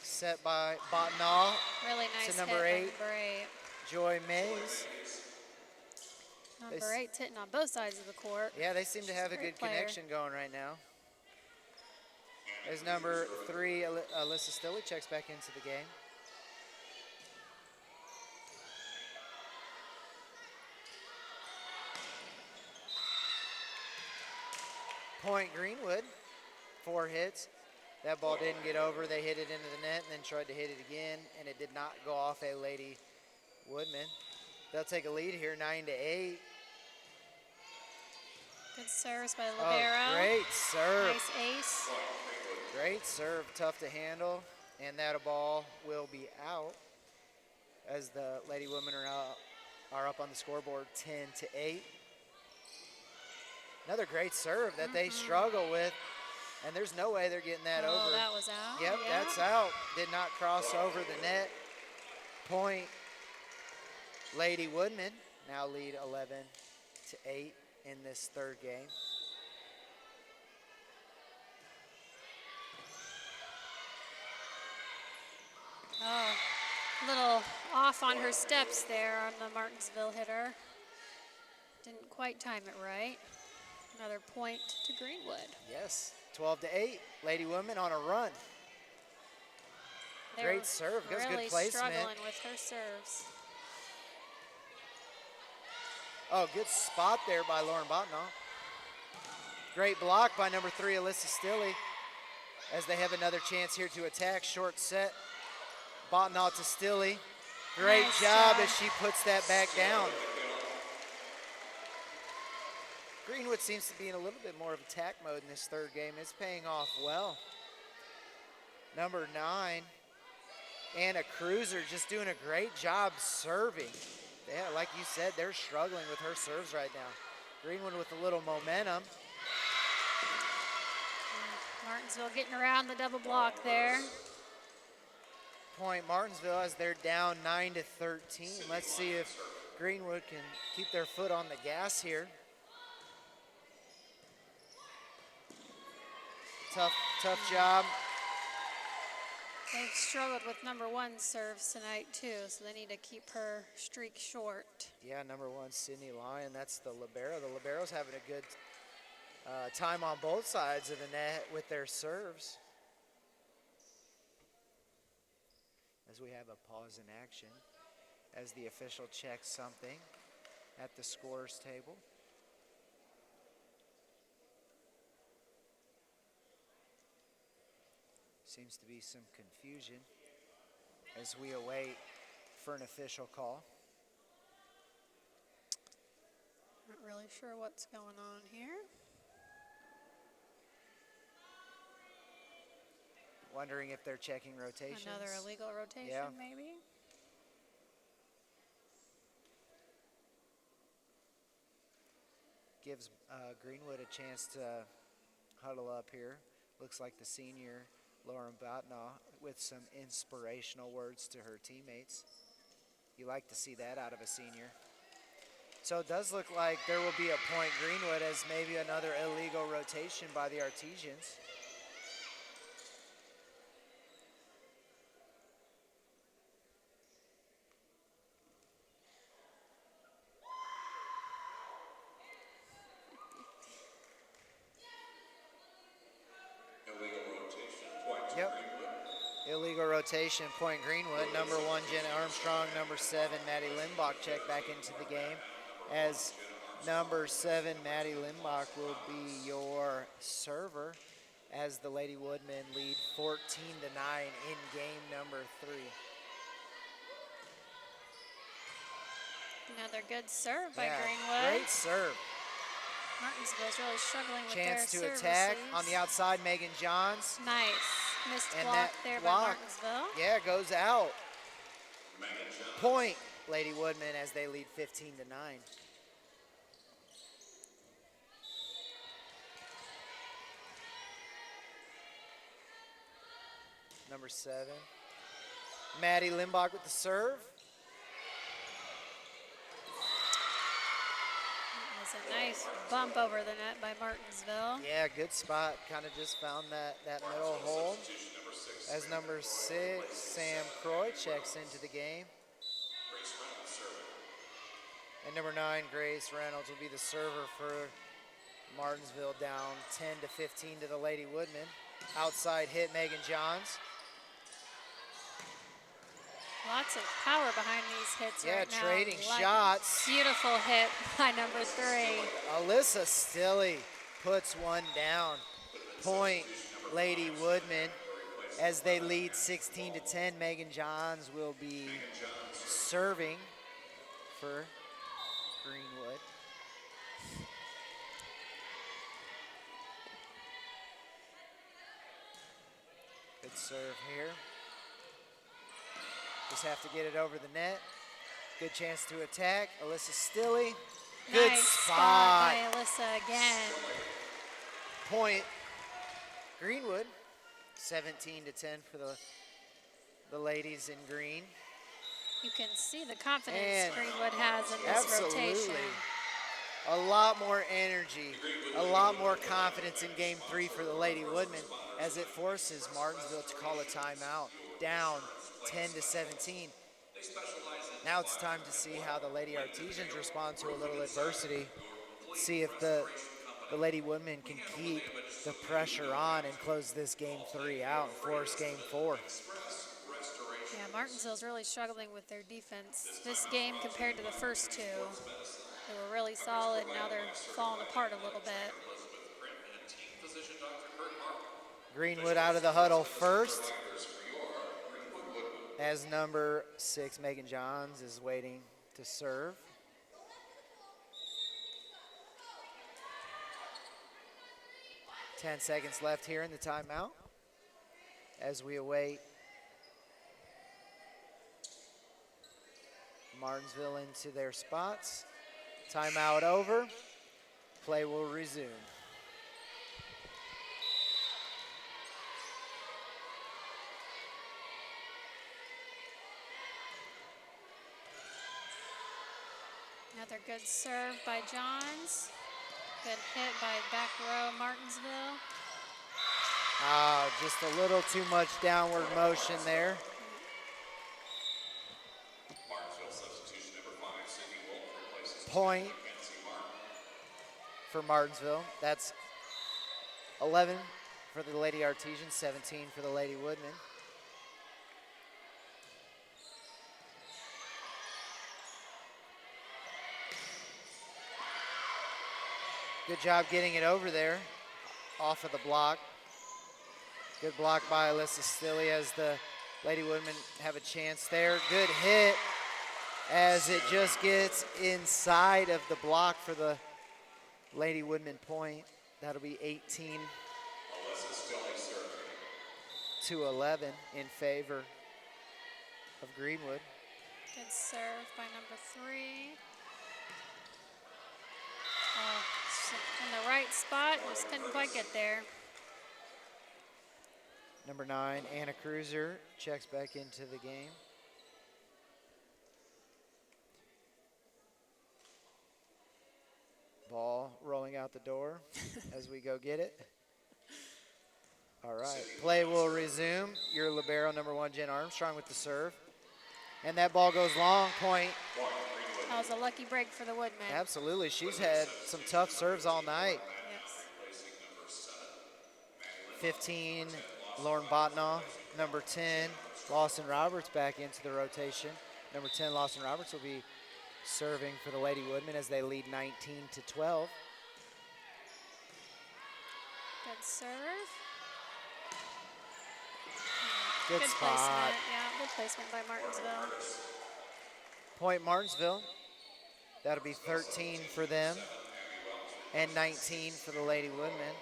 Set by Botnaw. Really nice to number hit 8, by number 8. Joy Mays. Number 8's hitting on both sides of the court. Yeah, they seem to have a Great good player. connection going right now. As number 3, Alyssa Stilley checks back into the game. Point Greenwood, 4 hits. That ball didn't get over. They hit it into the net and then tried to hit it again, and it did not go off a Lady Woodman. They'll take a lead here, 9-8. Good serves by Libero. Oh, great serve. Nice ace. Great serve, tough to handle, and that ball will be out as the Lady Women are up on the scoreboard, 10-8. Another great serve that they struggle with, and there's no way they're getting that over. Oh, that was out. Yep, yeah. that's out. Did not cross over the net. Point Lady Woodman now lead 11-8 in this third game. Oh, a little off on her steps there on the Martinsville hitter. Didn't quite time it right. Another point to Greenwood. Yes, 12-8. Lady Women on a run. They Great were serve, goes really good placement. struggling with her serves. Oh, good spot there by Lauren Botnaw. Great block by number 3, Alyssa Stilley, as they have another chance here to attack. Short set. Botnaw to Stilley. Great Nice job job. as she puts that back down. Greenwood seems to be in a little bit more of attack mode in this third game. It's paying off well. Number 9, Anna Cruiser, just doing a great job serving. Yeah, like you said, they're struggling with her serves right now. Greenwood with a little momentum. Martinsville getting around the double block there. Point Martinsville as they're down 9-13. Let's see if Greenwood can keep their foot on the gas here. Tough job. They've struggled with number 1 serves tonight too, so they need to keep her streak short. Yeah, number 1, Sydney Lyon, that's the libero. The libero's having a good time on both sides of the net with their serves. As we have a pause in action as the official checks something at the scorer's table. Seems to be some confusion as we await for an official call. Not really sure what's going on here. Wondering if they're checking rotations. Another illegal rotation, Yeah. maybe. Gives Greenwood a chance to huddle up here. Looks like the senior Lauren Botnaw with some inspirational words to her teammates. You like to see that out of a senior. So it does look like there will be a point Greenwood as maybe another illegal rotation by the Artesians. Illegal rotation, point Greenwood. Number 1, Jenna Armstrong. Number 7, Maddie Limbach check back into the game. As number 7, Maddie Limbach will be your server as the Lady Woodmen lead 14-9 in game number 3. Another good serve by Yeah, Greenwood. great serve. Martinsville's really struggling with Chance their to services. attack on the outside, Megan Johns. Nice. Missed And block that there block, by Martinsville. yeah, goes out. Point Lady Woodmen as they lead 15-9. Number 7, Maddie Limbach with the serve. That was a nice bump over the net by Martinsville. Yeah, good spot. Kind of just found that middle hole. As number 6, Sam Croy checks into the game. And number 9, Grace Reynolds will be the server for Martinsville, down 10-15 to the Lady Woodmen. Outside hit, Megan Johns. Lots of power behind these hits right now. Trading Like shots. Beautiful hit by number 3. Alyssa Stilley puts one down. Point Lady Woodmen as they lead 16 to 10. Megan Johns will be serving for Greenwood. Good serve here. Just have to get it over the net. Good chance to attack. Alyssa Stilley. Good Nice spot. by Alyssa again. Point Greenwood. 17 to 10 for the ladies in green. You can see the confidence And Greenwood has in this absolutely. rotation. A lot more energy, a lot more confidence in game 3 for the Lady Woodmen as it forces Martinsville to call a timeout, down 10 to 17. Now it's time to see how the Lady Artesians respond to a little adversity. See if the Lady Woodmen can keep the pressure on and close this game 3 out and force game 4. Yeah, Martinsville's really struggling with their defense. This game compared to the first two, they were really solid. Now they're falling apart a little bit. Greenwood out of the huddle first, as number 6, Megan Johns, is waiting to serve. Ten seconds left here in the timeout as we await Martinsville into their spots. Timeout over. Play will resume. Another good serve by Johns. Good hit by back row Martinsville. Just a little too much downward motion there. Point for Martinsville. That's 11 for the Lady Artesians, 17 for the Lady Woodmen. Good job getting it over there off of the block. Good block by Alyssa Stilley as the Lady Woodmen have a chance there. Good hit as it just gets inside of the block for the Lady Woodmen point. That'll be 18 to 11 in favor of Greenwood. Good serve by number 3. Oh, in the right spot, just couldn't quite get there. Number 9, Anna Cruiser, checks back into the game. Ball rolling out the door as we go get it. All right, play will resume. Your libero, number 1, Jen Armstrong with the serve. And that ball goes long, point. That was a lucky break for the Woodmen. Absolutely, she's had some tough serves all night. Yes. 15, Lauren Botnaw. Number 10, Lawson Roberts back into the rotation. Number 10, Lawson Roberts will be serving for the Lady Woodmen as they lead 19 to 12. Good serve. Good spot. Placement. Yeah, good placement by Martinsville. Point Martinsville. That'll be 13 for them and 19 for the Lady Woodmen.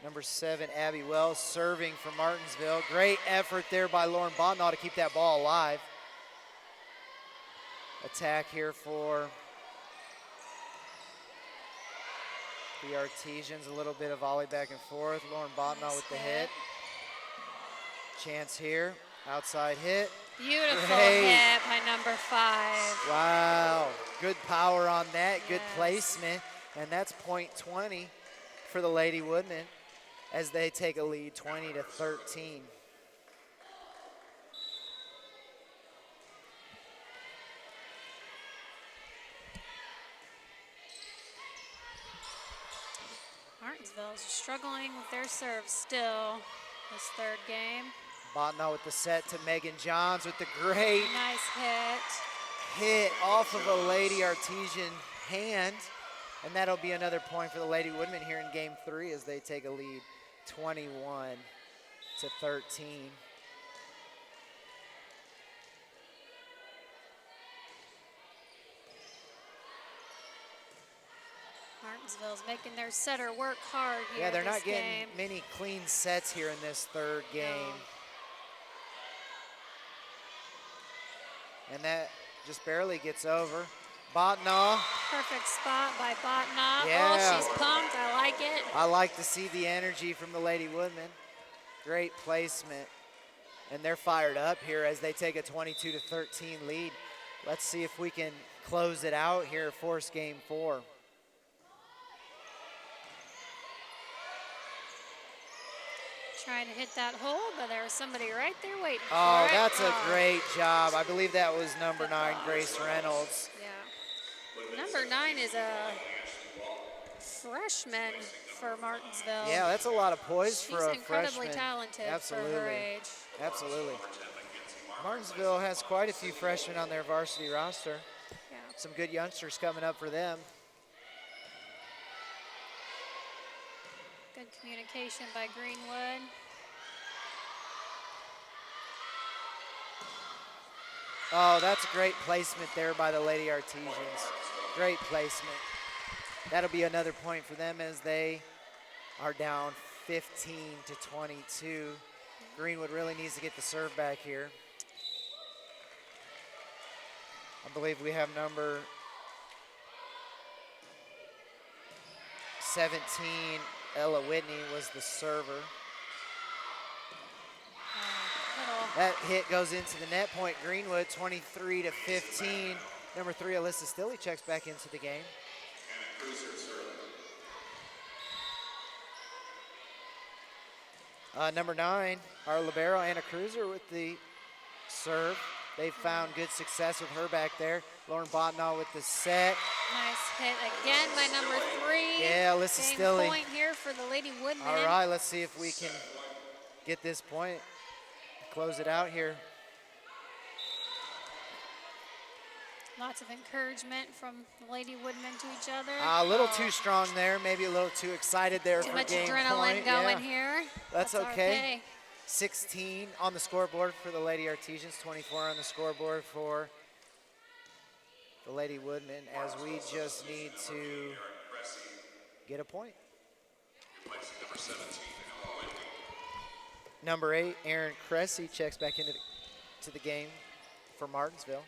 Number 7, Abby Wells serving for Martinsville. Great effort there by Lauren Botnaw to keep that ball alive. Attack here for the Artesians. A little bit of volley back and forth. Lauren Botnaw with the hit. Chance here. Outside hit. Beautiful Great. hit by number 5. Wow. Good power on that. Good placement. And that's point 20 for the Lady Woodmen as they take a lead 20 to 13. Martinsville's struggling with their serve still this third game. Botnaw with the set to Megan Johns with the great Nice hit. hit off of a Lady Artesian hand. And that'll be another point for the Lady Woodmen here in game 3 as they take a lead 21-13. Martinsville's making their setter work hard here. Yeah, they're this not getting game. many clean sets here in this third game. And that just barely gets over. Botnaw. Perfect spot by Botnaw. Yeah. Oh, she's pumped. I like it. I like to see the energy from the Lady Woodmen. Great placement. And they're fired up here as they take a 22-13 lead. Let's see if we can close it out here, force game 4. Trying to hit that hole, but there was somebody right there waiting Oh, for it. that's a great job. I believe that was number 9, Grace Reynolds. Yeah. Number 9 is a freshman for Martinsville. Yeah, that's a lot of poise for a freshman. She's incredibly talented for her age. Absolutely. Martinsville has quite a few freshmen on their varsity roster. Yeah. Some good youngsters coming up for them. Good communication by Greenwood. Oh, that's a great placement there by the Lady Artesians. Great placement. That'll be another point for them as they are down 15-22. Greenwood really needs to get the serve back here. I believe we have number 17, Ella Whitney, was the server. That hit goes into the net point. Greenwood 23-15. Number 3, Alyssa Stilley checks back into the game. Number 9, our libero, Anna Cruiser, with the serve. They've found good success with her back there. Lauren Botnaw with the set. Nice hit again by number 3. Yeah, Alyssa Stilley. Point here for the Lady Woodmen. All right, let's see if we can get this point, close it out here. Lots of encouragement from the Lady Woodmen to each other. A little too strong there, maybe a little too excited there Too for much game adrenaline point. going Yeah. here. That's okay. Okay. 16 on the scoreboard for the Lady Artesians, 24 on the scoreboard for the Lady Woodmen, as we just need to get a point. Number 8, Aaron Cressy checks back into the game for Martinsville.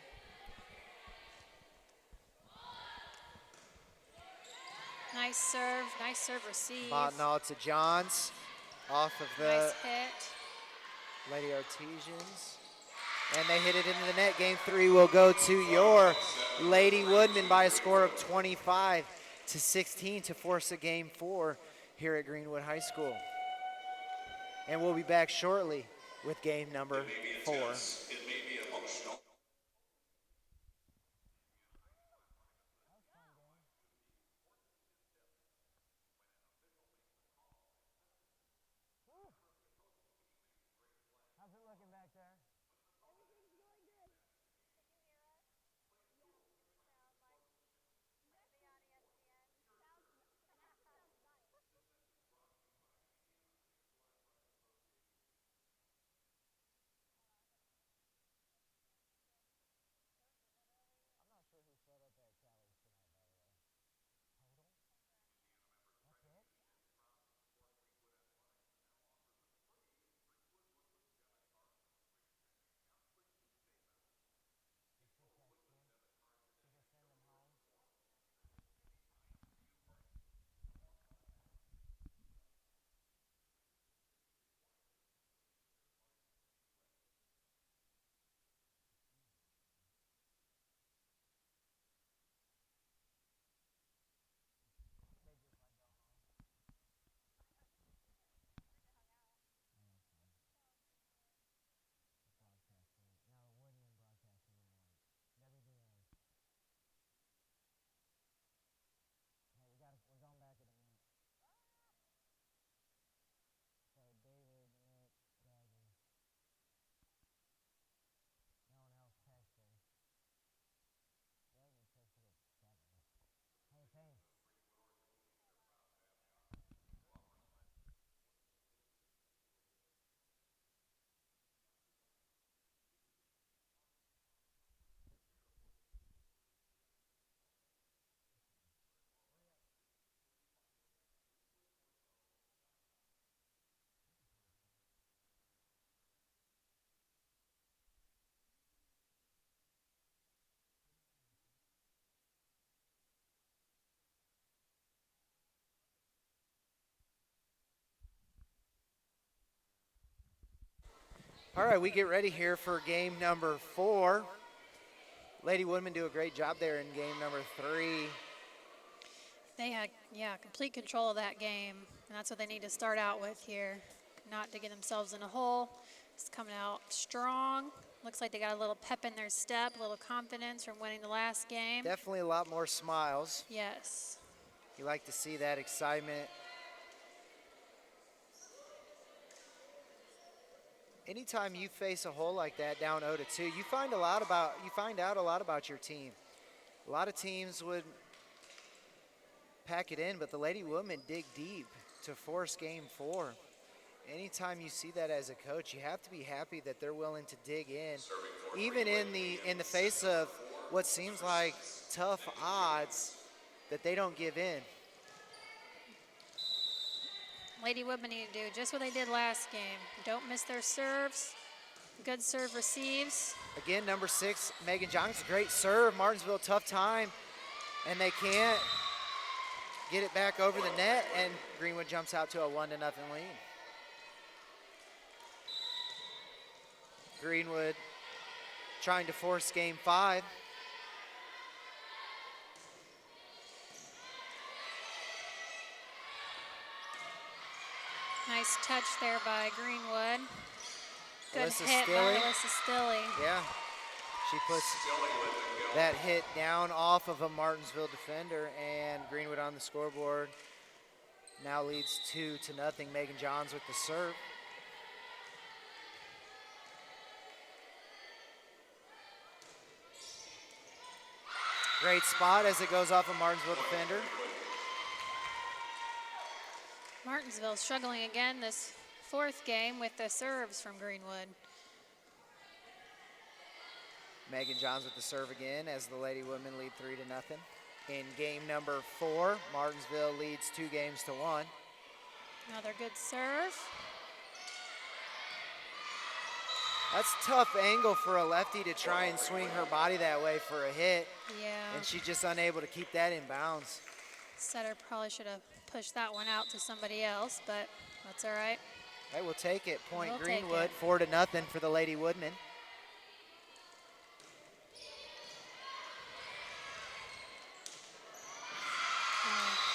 Nice serve receive. Botnaw to Johns, off of the Nice hit. Lady Artesians. And they hit it into the net. Game 3 will go to your Lady Woodmen by a score of 25-16 to force a game 4 here at Greenwood High School. And we'll be back shortly with game number 4. All right, we get ready here for game number 4. Lady Woodmen do a great job there in game number 3. They had, complete control of that game, and that's what they need to start out with here, not to get themselves in a hole. It's coming out strong. Looks like they got a little pep in their step, a little confidence from winning the last game. Definitely a lot more smiles. Yes. You like to see that excitement. Anytime you face a hole like that down 0-2, you find out a lot about your team. A lot of teams would pack it in, but the Lady Women dig deep to force game 4. Anytime you see that as a coach, you have to be happy that they're willing to dig in, even in the face of what seems like tough odds, that they don't give in. Lady Woodmen need to do just what they did last game. Don't miss their serves. Good serve receives. Again, number 6, Megan Johns, great serve. Martinsville, tough time, and they can't get it back over the net, and Greenwood jumps out to a 1-0 lead. Greenwood trying to force game 5. Nice touch there by Greenwood. Good Alyssa hit Stilley. by Alyssa Stilley. Yeah, she puts that hit down off of a Martinsville defender, and Greenwood on the scoreboard now leads 2-0. Megan Johns with the serve. Great spot as it goes off a Martinsville defender. Martinsville struggling again this 4th game with the serves from Greenwood. Megan Johns with the serve again as the Lady Women lead 3-0. In game number 4, Martinsville leads 2-1. Another good serve. That's a tough angle for a lefty to try and swing her body that way for a hit. Yeah. And she's just unable to keep that in bounds. Setter probably should have pushed that one out to somebody else, but that's all right. They will take it. Point We'll take Greenwood, it. 4-0 for the Lady Woodmen.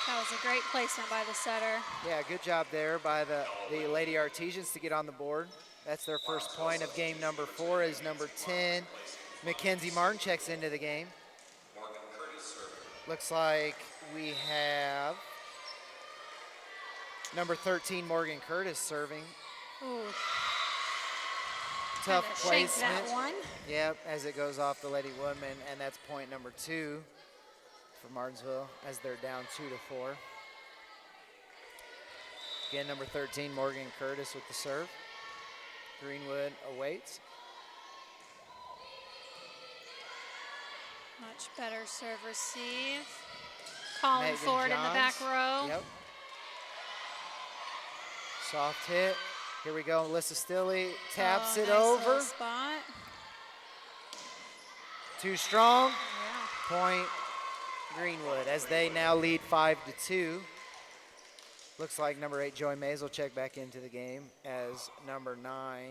That was a great placement by the setter. Yeah, good job there by the Lady Artesians to get on the board. That's their first point of game number 4 as number 10, Mackenzie Martin checks into the game. Looks like we have number 13, Morgan Curtis serving. Ooh. Tough Kinda shanked placement. that one. Yep, as it goes off the Lady Woodmen, and that's point number 2 for Martinsville as they're down 2-4. Again, number 13, Morgan Curtis with the serve. Greenwood awaits. Much better serve receive. Colin Megan Ford in the back Johns. row. Yep. Soft hit. Here we go. Alyssa Stilley taps Oh, it nice over. little spot. Too strong. Yeah. Point Greenwood as they now lead 5-2. Looks like number 8, Joy Mays will check back into the game as number 9,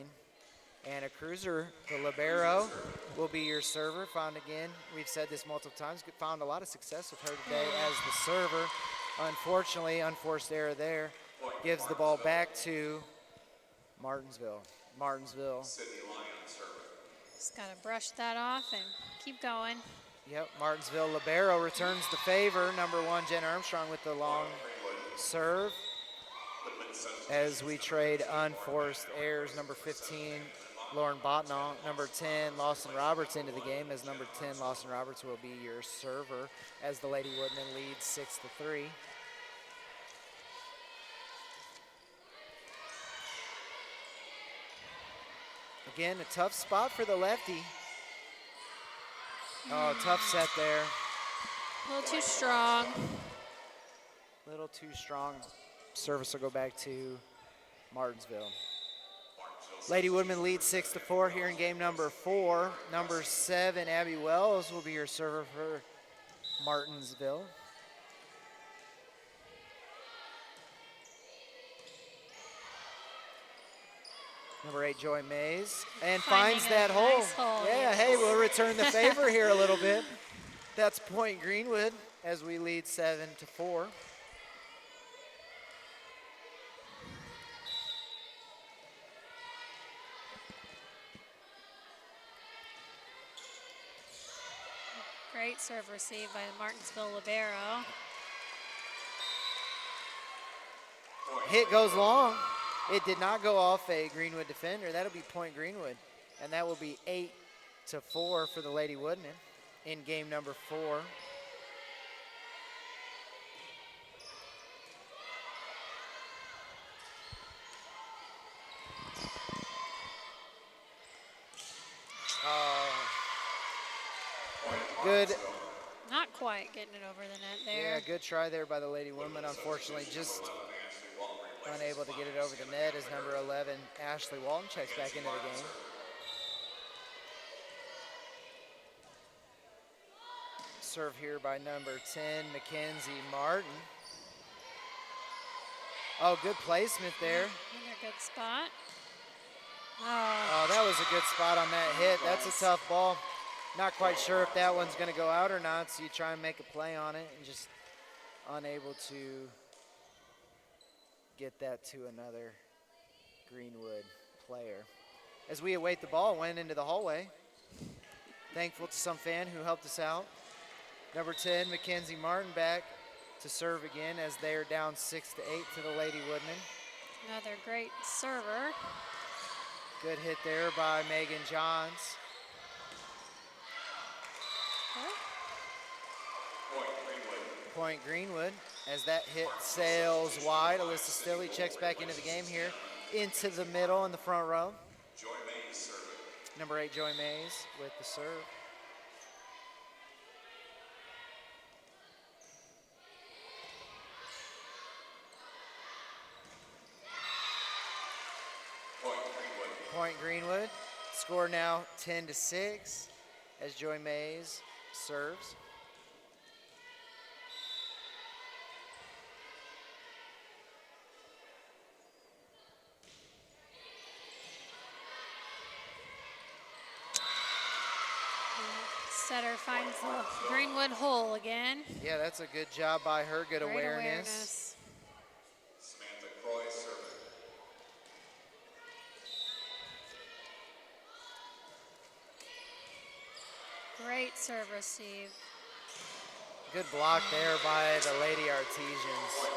Anna Cruiser, the libero, will be your server. Found again, we've said this multiple times, found a lot of success with her today as the server. Unfortunately, unforced error there. Gives the ball back to Martinsville. Martinsville. Just got to brush that off and keep going. Yep, Martinsville libero returns the favor. Number 1, Jen Armstrong with the long serve as we trade unforced errors. Number 15, Lauren Botnall. Number 10, Lawson Roberts into the game as number 10, Lawson Roberts will be your server as the Lady Woodmen lead 6-3. Again, a tough spot for the lefty. Oh, tough set there. A little too strong. Little too strong. Service will go back to Martinsville. Lady Woodmen lead 6-4 here in game number 4. Number 7, Abby Wells will be your server for Martinsville. Number 8, Joy Mays, and Finding finds a that hole. nice hole, Yeah, yes. hey, we'll return the favor here a little bit. That's point Greenwood as we lead 7-4. Great serve received by the Martinsville libero. Hit goes long. It did not go off a Greenwood defender. That'll be point Greenwood. And that will be 8-4 for the Lady Woodmen in game number 4. Good. Not quite getting it over the net there. Yeah, good try there by the Lady Women. Unfortunately, just unable to get it over the net as number 11, Ashley Walton, checks back into the game. Serve here by number 10, Mackenzie Martin. Oh, good placement there. Another good spot. Oh, that was a good spot on that hit. That's a tough ball. Not quite sure if that one's going to go out or not, so you try and make a play on it and just unable to get that to another Greenwood player. As we await the ball, went into the hallway. Thankful to some fan who helped us out. Number 10, Mackenzie Martin, back to serve again as they are down 6-8 to the Lady Woodmen. Another great server. Good hit there by Megan Johns. Point Greenwood as that hit sails wide. Alyssa Stilley checks back into the game here, into the middle in the front row. Joy Mays serving. Number 8, Joy Mays with the serve. Point Greenwood. Score now 10-6 as Joy Mays serves. Setter finds the Greenwood hole again. Yeah, that's a good job by her. Good Great awareness. Samantha Croy serving. Great serve receive. Good block there by the Lady Artesians.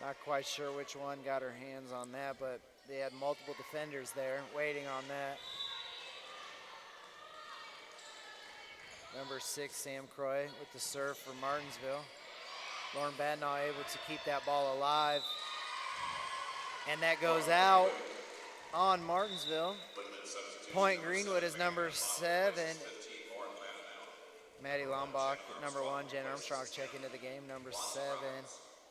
Not quite sure which one got her hands on that, but they had multiple defenders there waiting on that. Number 6, Sam Croy with the serve for Martinsville. Lauren Badnaw able to keep that ball alive. And that goes out on Martinsville. Point Greenwood is number 7. Maddie Lombach, number 1, Jen Armstrong check into the game. Number 7,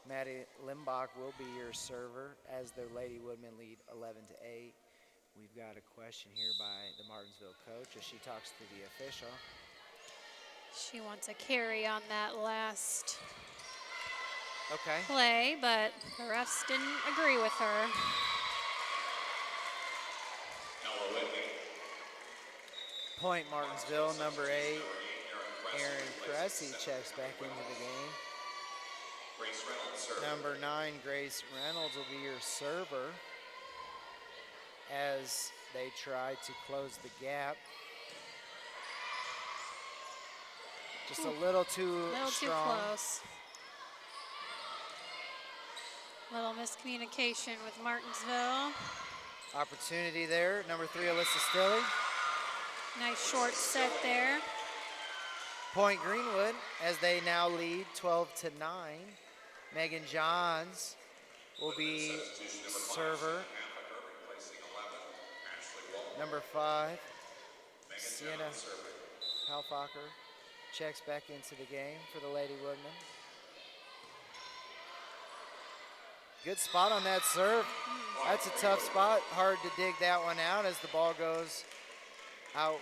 Maddie Limbach will be your server as the Lady Woodmen lead 11-8. We've got a question here by the Martinsville coach as she talks to the official. She wants a carry on that last Okay. play, but the refs didn't agree with her. Ella Whitney. Point Martinsville, number 8, Erin Cressy checks back into the game. Grace Reynolds serving. Number 9, Grace Reynolds will be your server as they try to close the gap. Just a little too A little strong. too close. Little miscommunication with Martinsville. Opportunity there. Number 3, Alyssa Stilley. Nice short set there. Point Greenwood as they now lead 12-9. Megan Johns will be server. Number 5, Sienna Halfacher checks back into the game for the Lady Woodmen. Good spot on that serve. That's a tough spot. Hard to dig that one out as the ball goes out.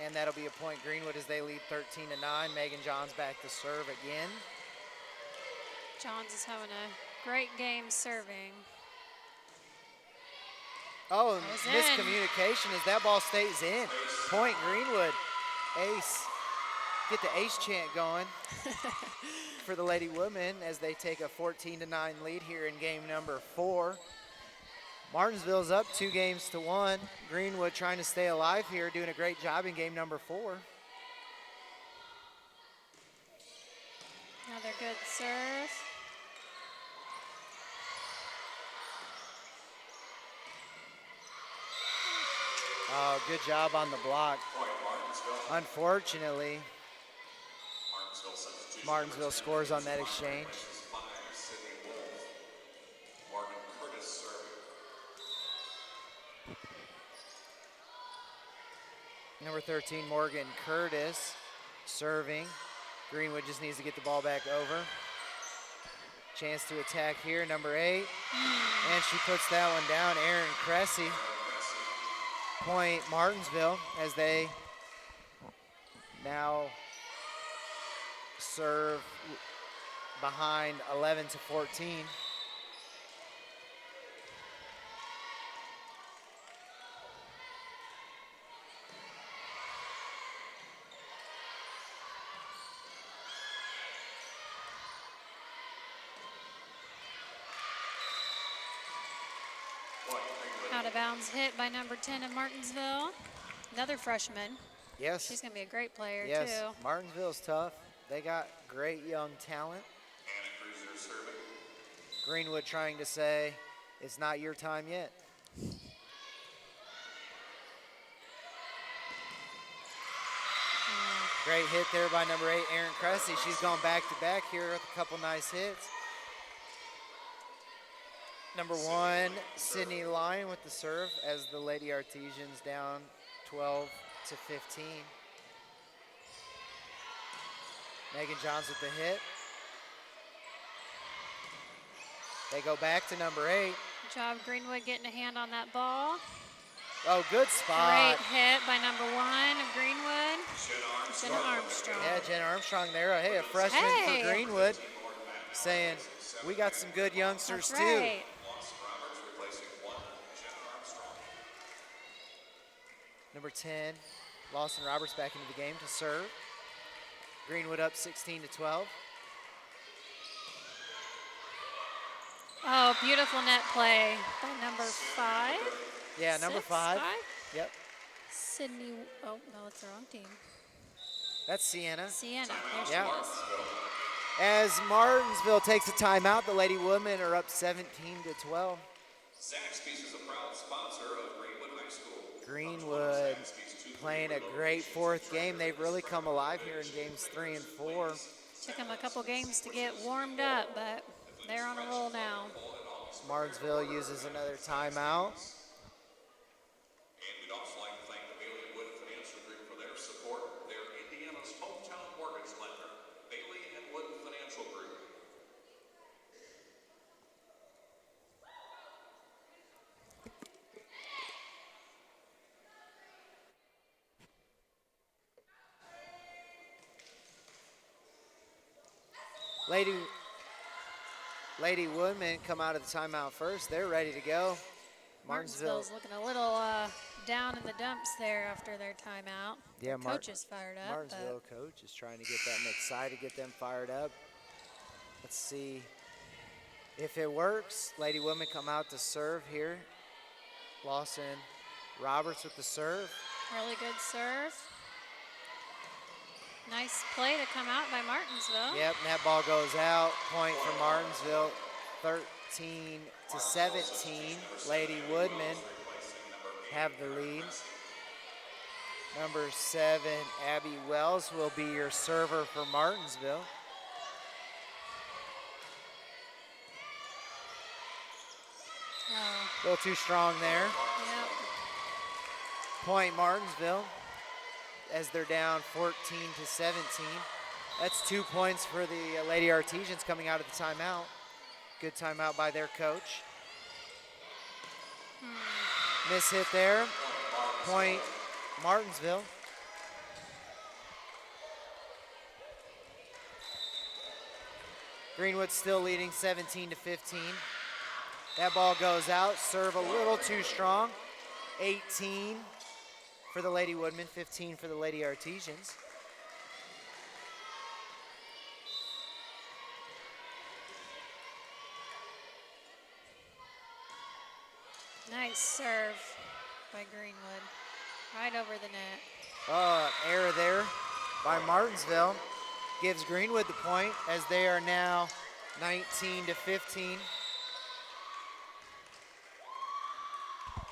And that'll be a point Greenwood as they lead 13-9. Megan Johns back to serve again. Johns is having a great game serving. Oh, That was in. miscommunication as that ball stays in. Point Greenwood. Ace. Get the ace chant going for the Lady Women as they take a 14-9 lead here in game number 4. Martinsville's up 2-1. Greenwood trying to stay alive here, doing a great job in game number 4. Another good serve. Oh, good job on the block. Unfortunately, Martinsville scores on that exchange. Number 13, Morgan Curtis, serving. Greenwood just needs to get the ball back over. Chance to attack here, number 8. And she puts that one down, Erin Cressy. Point Martinsville as they now serve behind 11-14. Out of bounds hit by number 10 of Martinsville. Another freshman. Yes. She's going to be a great player, Yes, too. Martinsville's tough. They got great young talent. Greenwood trying to say, it's not your time yet. Great hit there by number 8, Erin Cressy. She's gone back-to-back here with a couple nice hits. Number 1, Sydney Lyon with the serve as the Lady Artesians down 12-15. Megan Johns with the hit. They go back to number 8. Good job, Greenwood, getting a hand on that ball. Oh, good spot. Great hit by number 1 of Greenwood. Jenna Armstrong. Yeah, Jenna Armstrong there. Hey, a freshman Hey. for Greenwood saying, we got some good youngsters That's too. right. Number 10, Lawson Roberts back into the game to serve. Greenwood up 16-12. Oh, beautiful net play by number 5. Yeah, number 5. 5? Yep, Sydney. Oh, no, it's the wrong team. that's Sienna. Sienna. There she Yeah. is. As Martinsville takes a timeout, the Lady Women are up 17-12. Zaxby's is a proud sponsor of Greenwood High School. Greenwood playing a great 4th game. They've really come alive here in games 3 and 4. Took them a couple games to get warmed up, but they're on a roll now. Martinsville uses another timeout. And we'd also like to thank the Bailey and Wood Financial Group for their support. They're Indiana's hometown mortgage lender, Bailey and Wood Financial Group. Lady Woodmen come out of the timeout first. They're ready to go. Martinsville. Martinsville's looking a little down in the dumps there after their timeout. Yeah, Coach is fired up. Martinsville coach is trying to get them excited, get them fired up. Let's see if it works. Lady Women come out to serve here. Lawson Roberts with the serve. Really good serve. Nice play to come out by Martinsville. Yep, and that ball goes out. Point for Martinsville, 13-17. Lady Woodmen have the lead. Number 7, Abby Wells will be your server for Martinsville. Oh, A little too strong there. yep. Point Martinsville as they're down 14-17. That's 2 points for the Lady Artesians coming out of the timeout. Good timeout by their coach. Miss hit there. Point Martinsville. Greenwood still leading 17-15. That ball goes out. Serve a little too strong. 18 for the Lady Woodmen, 15 for the Lady Artesians. Nice serve by Greenwood. Right over the net. Error there by Martinsville. Gives Greenwood the point as they are now 19-15.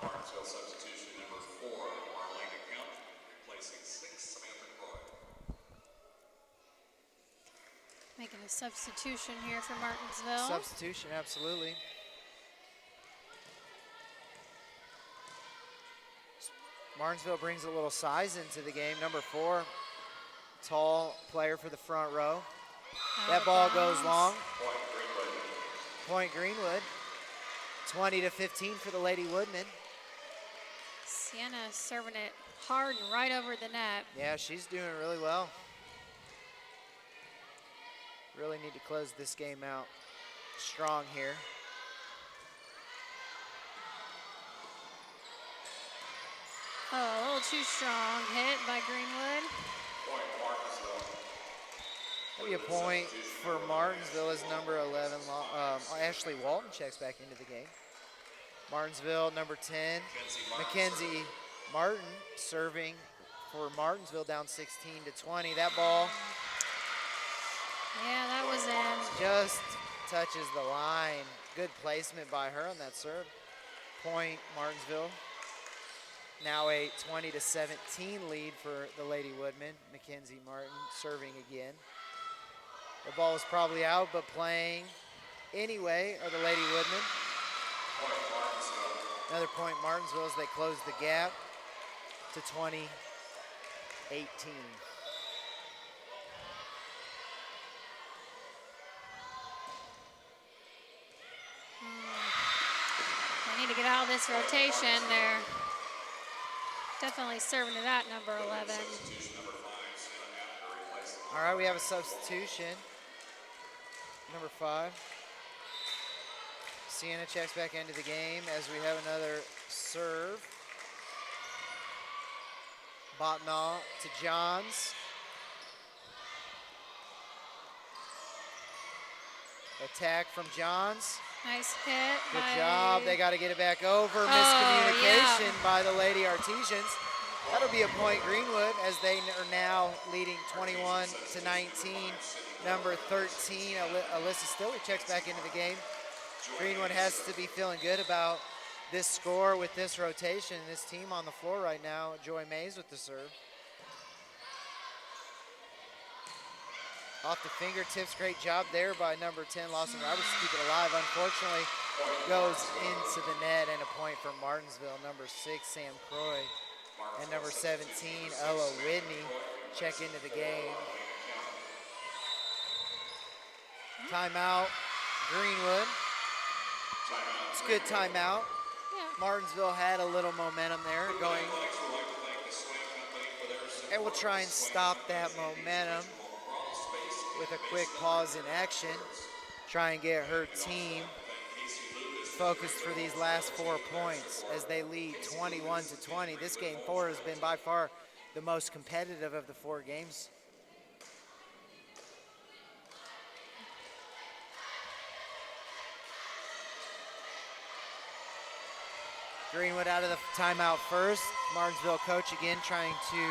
Martinsville substitution number 4, Marlena Kemp, replacing 6, Samantha Croy. Making a substitution here for Martinsville. Substitution, absolutely. Martinsville brings a little size into the game. Number 4, tall player for the front row. That ball goes long. Point Greenwood. 20-15 for the Lady Woodmen. Sienna serving it hard and right over the net. Yeah, she's doing really well. Really need to close this game out strong here. Oh, a little too strong hit by Greenwood. That'll be a point for Martinsville as number 11. Ashley Walton checks back into the game. Martinsville, number 10. Mackenzie Martin serving for Martinsville down 16-20. That ball Yeah, that was in. just touches the line. Good placement by her on that serve. Point Martinsville. Now a 20-17 lead for the Lady Woodmen. Mackenzie Martin serving again. The ball was probably out, but playing anyway are the Lady Woodmen. Another point Martinsville as they close the gap to 20-18. They need to get out of this rotation. They're definitely serving to that number 11. All right, we have a substitution. Number 5. Sienna checks back into the game as we have another serve. Botnall to Johns. Attack from Johns. Nice hit. Good by- job. They got to get it back over. Miscommunication by the Lady Artesians. That'll be a point Greenwood as they are now leading 21-19. Number 13, Alyssa Stiller checks back into the game. Greenwood has to be feeling good about this score with this rotation and this team on the floor right now. Joy Mays with the serve. Off the fingertips, great job there by number 10, Lawson Roberts, to keep it alive. Unfortunately, goes into the net and a point for Martinsville. Number 6, Sam Croy, and number 17, Ella Whitney, check into the game. Timeout, Greenwood. It's a good timeout. Yeah. Martinsville had a little momentum there going, and we'll try and stop that momentum with a quick pause in action. Try and get her team focused for these last 4 points as they lead 21-20. This game 4 has been by far the most competitive of the 4 games. Greenwood out of the timeout first. Martinsville coach again trying to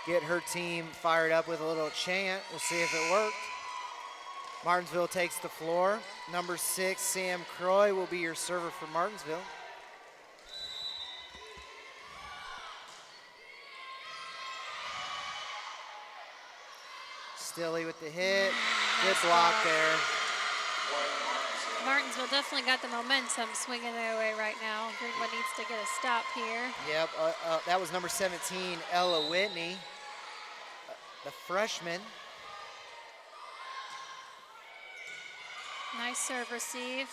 get her team fired up with a little chant. We'll see if it worked. Martinsville takes the floor. Number 6, Sam Croy will be your server for Martinsville. Stilley with the hit. Good block there. Martinsville definitely got the momentum swinging their way right now. Greenwood needs to get a stop here. Yep, that was number 17, Ella Whitney, the freshman. Nice serve receive.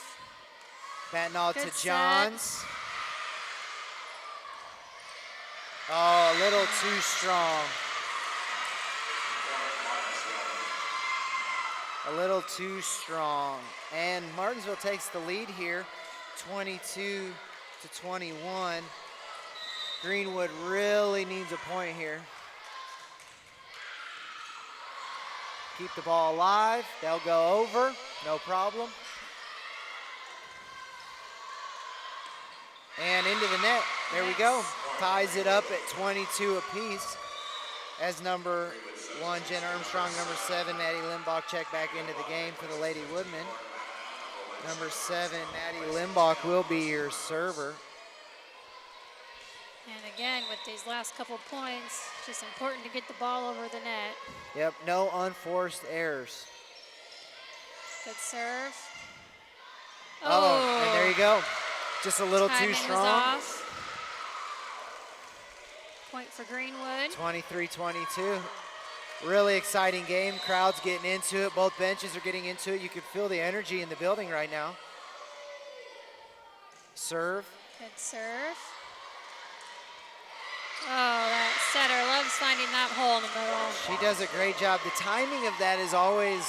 Batting Good to set. Johns. Oh, a little too strong. A little too strong. And Martinsville takes the lead here, 22-21. Greenwood really needs a point here. Keep the ball alive. They'll go over, no problem. And into the net. There we go. Ties it up at 22 apiece. As number 1, Jen Armstrong, number 7, Maddie Limbach check back into the game for the Lady Woodmen. Number 7, Maddie Limbach will be your server. And again, with these last couple points, just important to get the ball over the net. Yep, no unforced errors. Good serve. Oh, and there you go. Just a little Timing too was strong. off. Point for Greenwood. 23-22. Really exciting game. Crowd's getting into it. Both benches are getting into it. You can feel the energy in the building right now. Serve. Good serve. Oh, that setter loves finding that hole in the middle. She does a great job. The timing of that is always,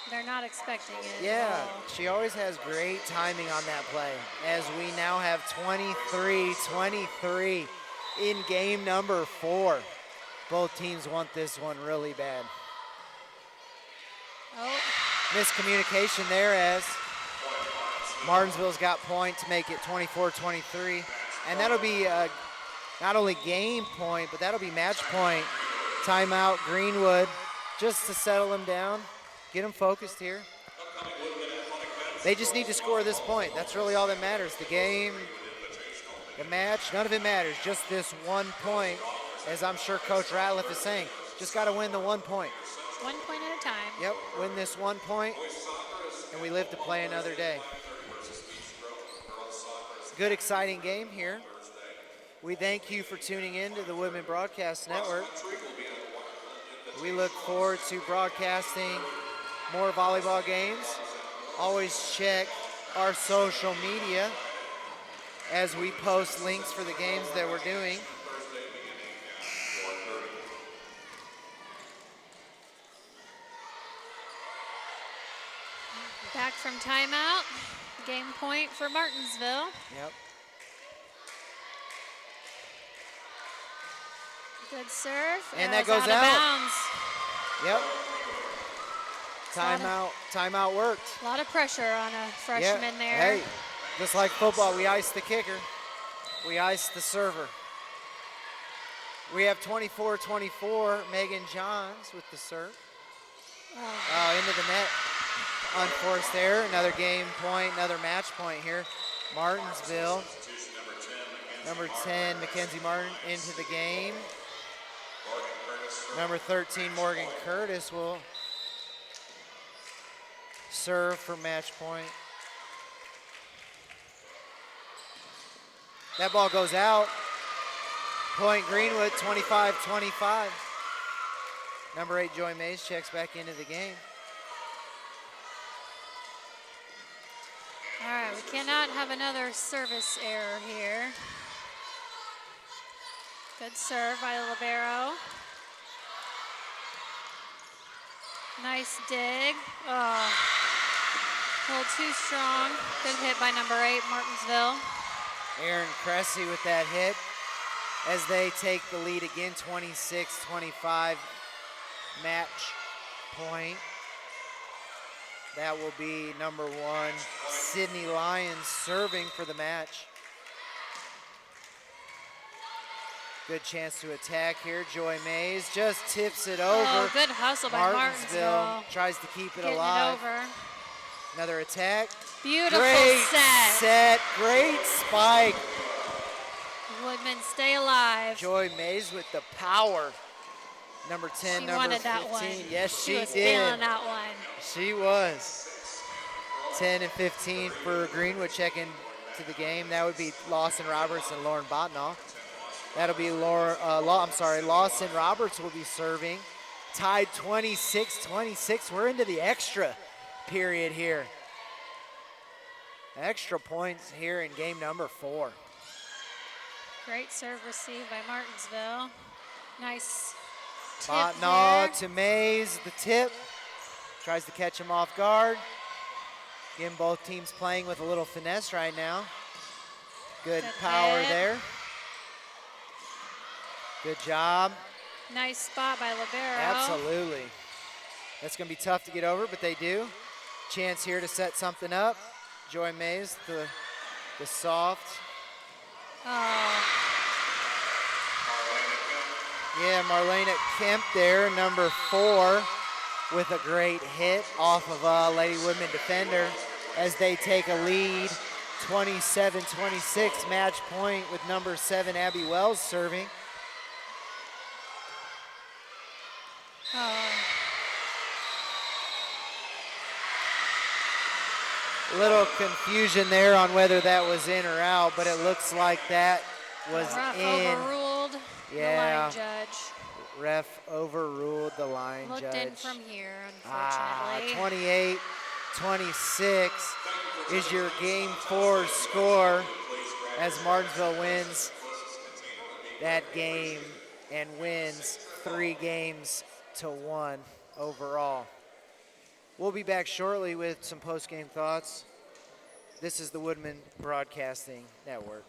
They're not expecting it. yeah, at all. she always has great timing on that play. As we now have 23-23 in game number 4. Both teams want this one really bad. Oh, Miscommunication there as Martinsville's got point to make it 24-23. And that'll be not only game point, but that'll be match point. Timeout, Greenwood, just to settle them down, get them focused here. They just need to score this point. That's really all that matters. The game, the match, none of it matters. Just this 1 point, as I'm sure Coach Ratliff is saying. Just got to win the 1 point. 1 point at a time. Yep, win this 1 point, and we live to play another day. Good, exciting game here. We thank you for tuning in to the Women Broadcast Network. We look forward to broadcasting more volleyball games. Always check our social media as we post links for the games that we're doing. Back from timeout. Game point for Martinsville. Yep. Good serve. And that It's goes out. out. Of bounds. Yep. Timeout worked. A lot of pressure on a freshman there. Hey, just like football, we ice the kicker. We ice the server. We have 24-24, Megan Johns with the serve. Into the net. Unforced error, another game point, another match point here. Martinsville, number 10, Mackenzie Martin into the game. Number 13, Morgan Curtis will serve for match point. That ball goes out. Point Greenwood, 25-25. Number 8, Joy Mays checks back into the game. All right, we cannot have another service error here. Good serve by the libero. Nice dig. Oh, a little too strong. Good hit by number 8, Martinsville. Aaron Cressy with that hit as they take the lead again, 26-25 match point. That will be number 1, Sydney Lyons serving for the match. Good chance to attack here. Joy Mays just tips it over. Oh, good hustle by Martinsville. Tries to keep it Getting alive. it over. Another attack. Beautiful Great set. Great spike. Woodmen stay alive. Joy Mays with the power. Number 10, She number wanted 15. that one. Yes, she was did. feeling that one. She was. 10 and 15 for Greenwood checking to the game. That would be Lawson Roberts and Lauren Botnoff. That'll be Lawson Roberts will be serving. Tied 26-26. We're into the extra period here. Extra points here in game number 4. Great serve received by Martinsville. Nice tip Botnoff there. to Mays, the tip. Tries to catch him off guard. Again, both teams playing with a little finesse right now. Good power hit. there. Good job. Nice spot by Libero. Absolutely. That's going to be tough to get over, but they do. Chance here to set something up. Joy Mays, the soft. Oh, Yeah, Marlena Kemp there, number 4, with a great hit off of a Lady Woodman defender as they take a lead, 27-26, match point with number 7, Abby Wells serving. A little confusion there on whether that was in or out, but it looks like that was ref in. overruled Yeah. the line judge. Ref overruled the line Looked judge. in from here, unfortunately. 28-26 is your game 4 score as Martinsville wins that game and wins 3 games to 1 overall. We'll be back shortly with some post-game thoughts. This is the Woodman Broadcasting Network.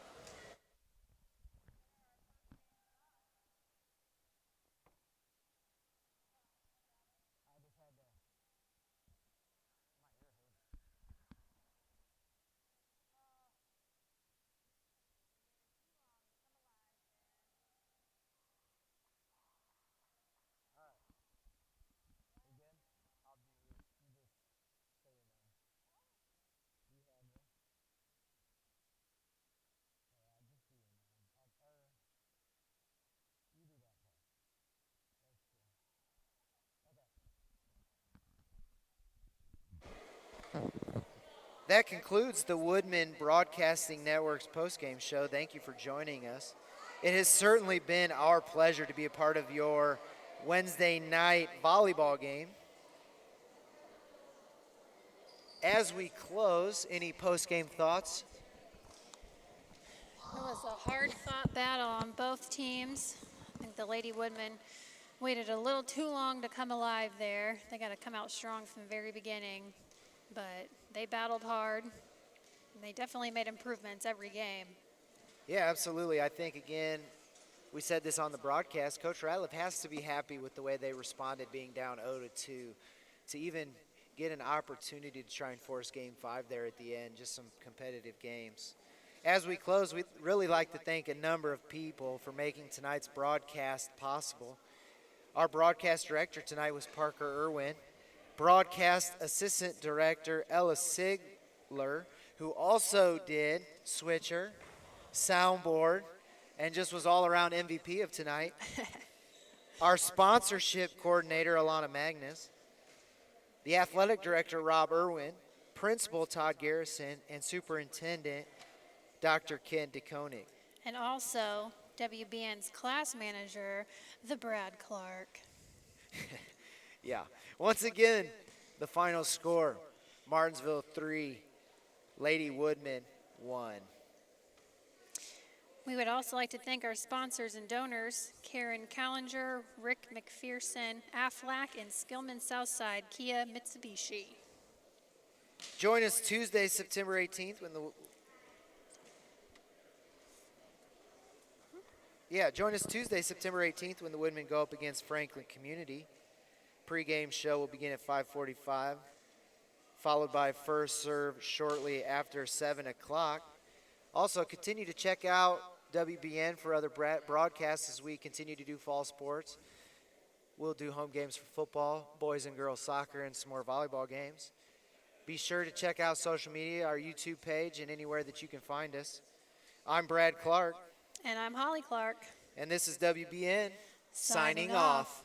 That concludes the Woodman Broadcasting Network's postgame show. Thank you for joining us. It has certainly been our pleasure to be a part of your Wednesday night volleyball game. As we close, any postgame thoughts? It was a hard-fought battle on both teams. I think the Lady Woodmen waited a little too long to come alive there. They got to come out strong from the very beginning, but they battled hard, and they definitely made improvements every game. Yeah, absolutely. I think, again, we said this on the broadcast, Coach Ratliff has to be happy with the way they responded being down 0-2 to even get an opportunity to try and force Game 5 there at the end, just some competitive games. As we close, we'd really like to thank a number of people for making tonight's broadcast possible. Our broadcast director tonight was Parker Irwin. Broadcast assistant director Ella Sigler, who also did switcher, soundboard, and just was all around MVP of tonight. Our sponsorship coordinator Alana Magnus, the athletic director Rob Irwin, principal Todd Garrison, and superintendent Dr. Ken DeKonig. And also WBN's class manager, the Brad Clark. Yeah. Once again, the final score, Martinsville 3, Lady Woodman 1. We would also like to thank our sponsors and donors, Karen Callinger, Rick McPherson, Aflac, and Skillman Southside Kia Mitsubishi. Join us Tuesday, September 18th when the Woodmen go up against Franklin Community. Pre-game show will begin at 5:45, followed by first serve shortly after 7 o'clock. Also, continue to check out WBN for other broadcasts as we continue to do fall sports. We'll do home games for football, boys and girls soccer, and some more volleyball games. Be sure to check out social media, our YouTube page, and anywhere that you can find us. I'm Brad Clark. And I'm Holly Clark. And this is WBN signing off.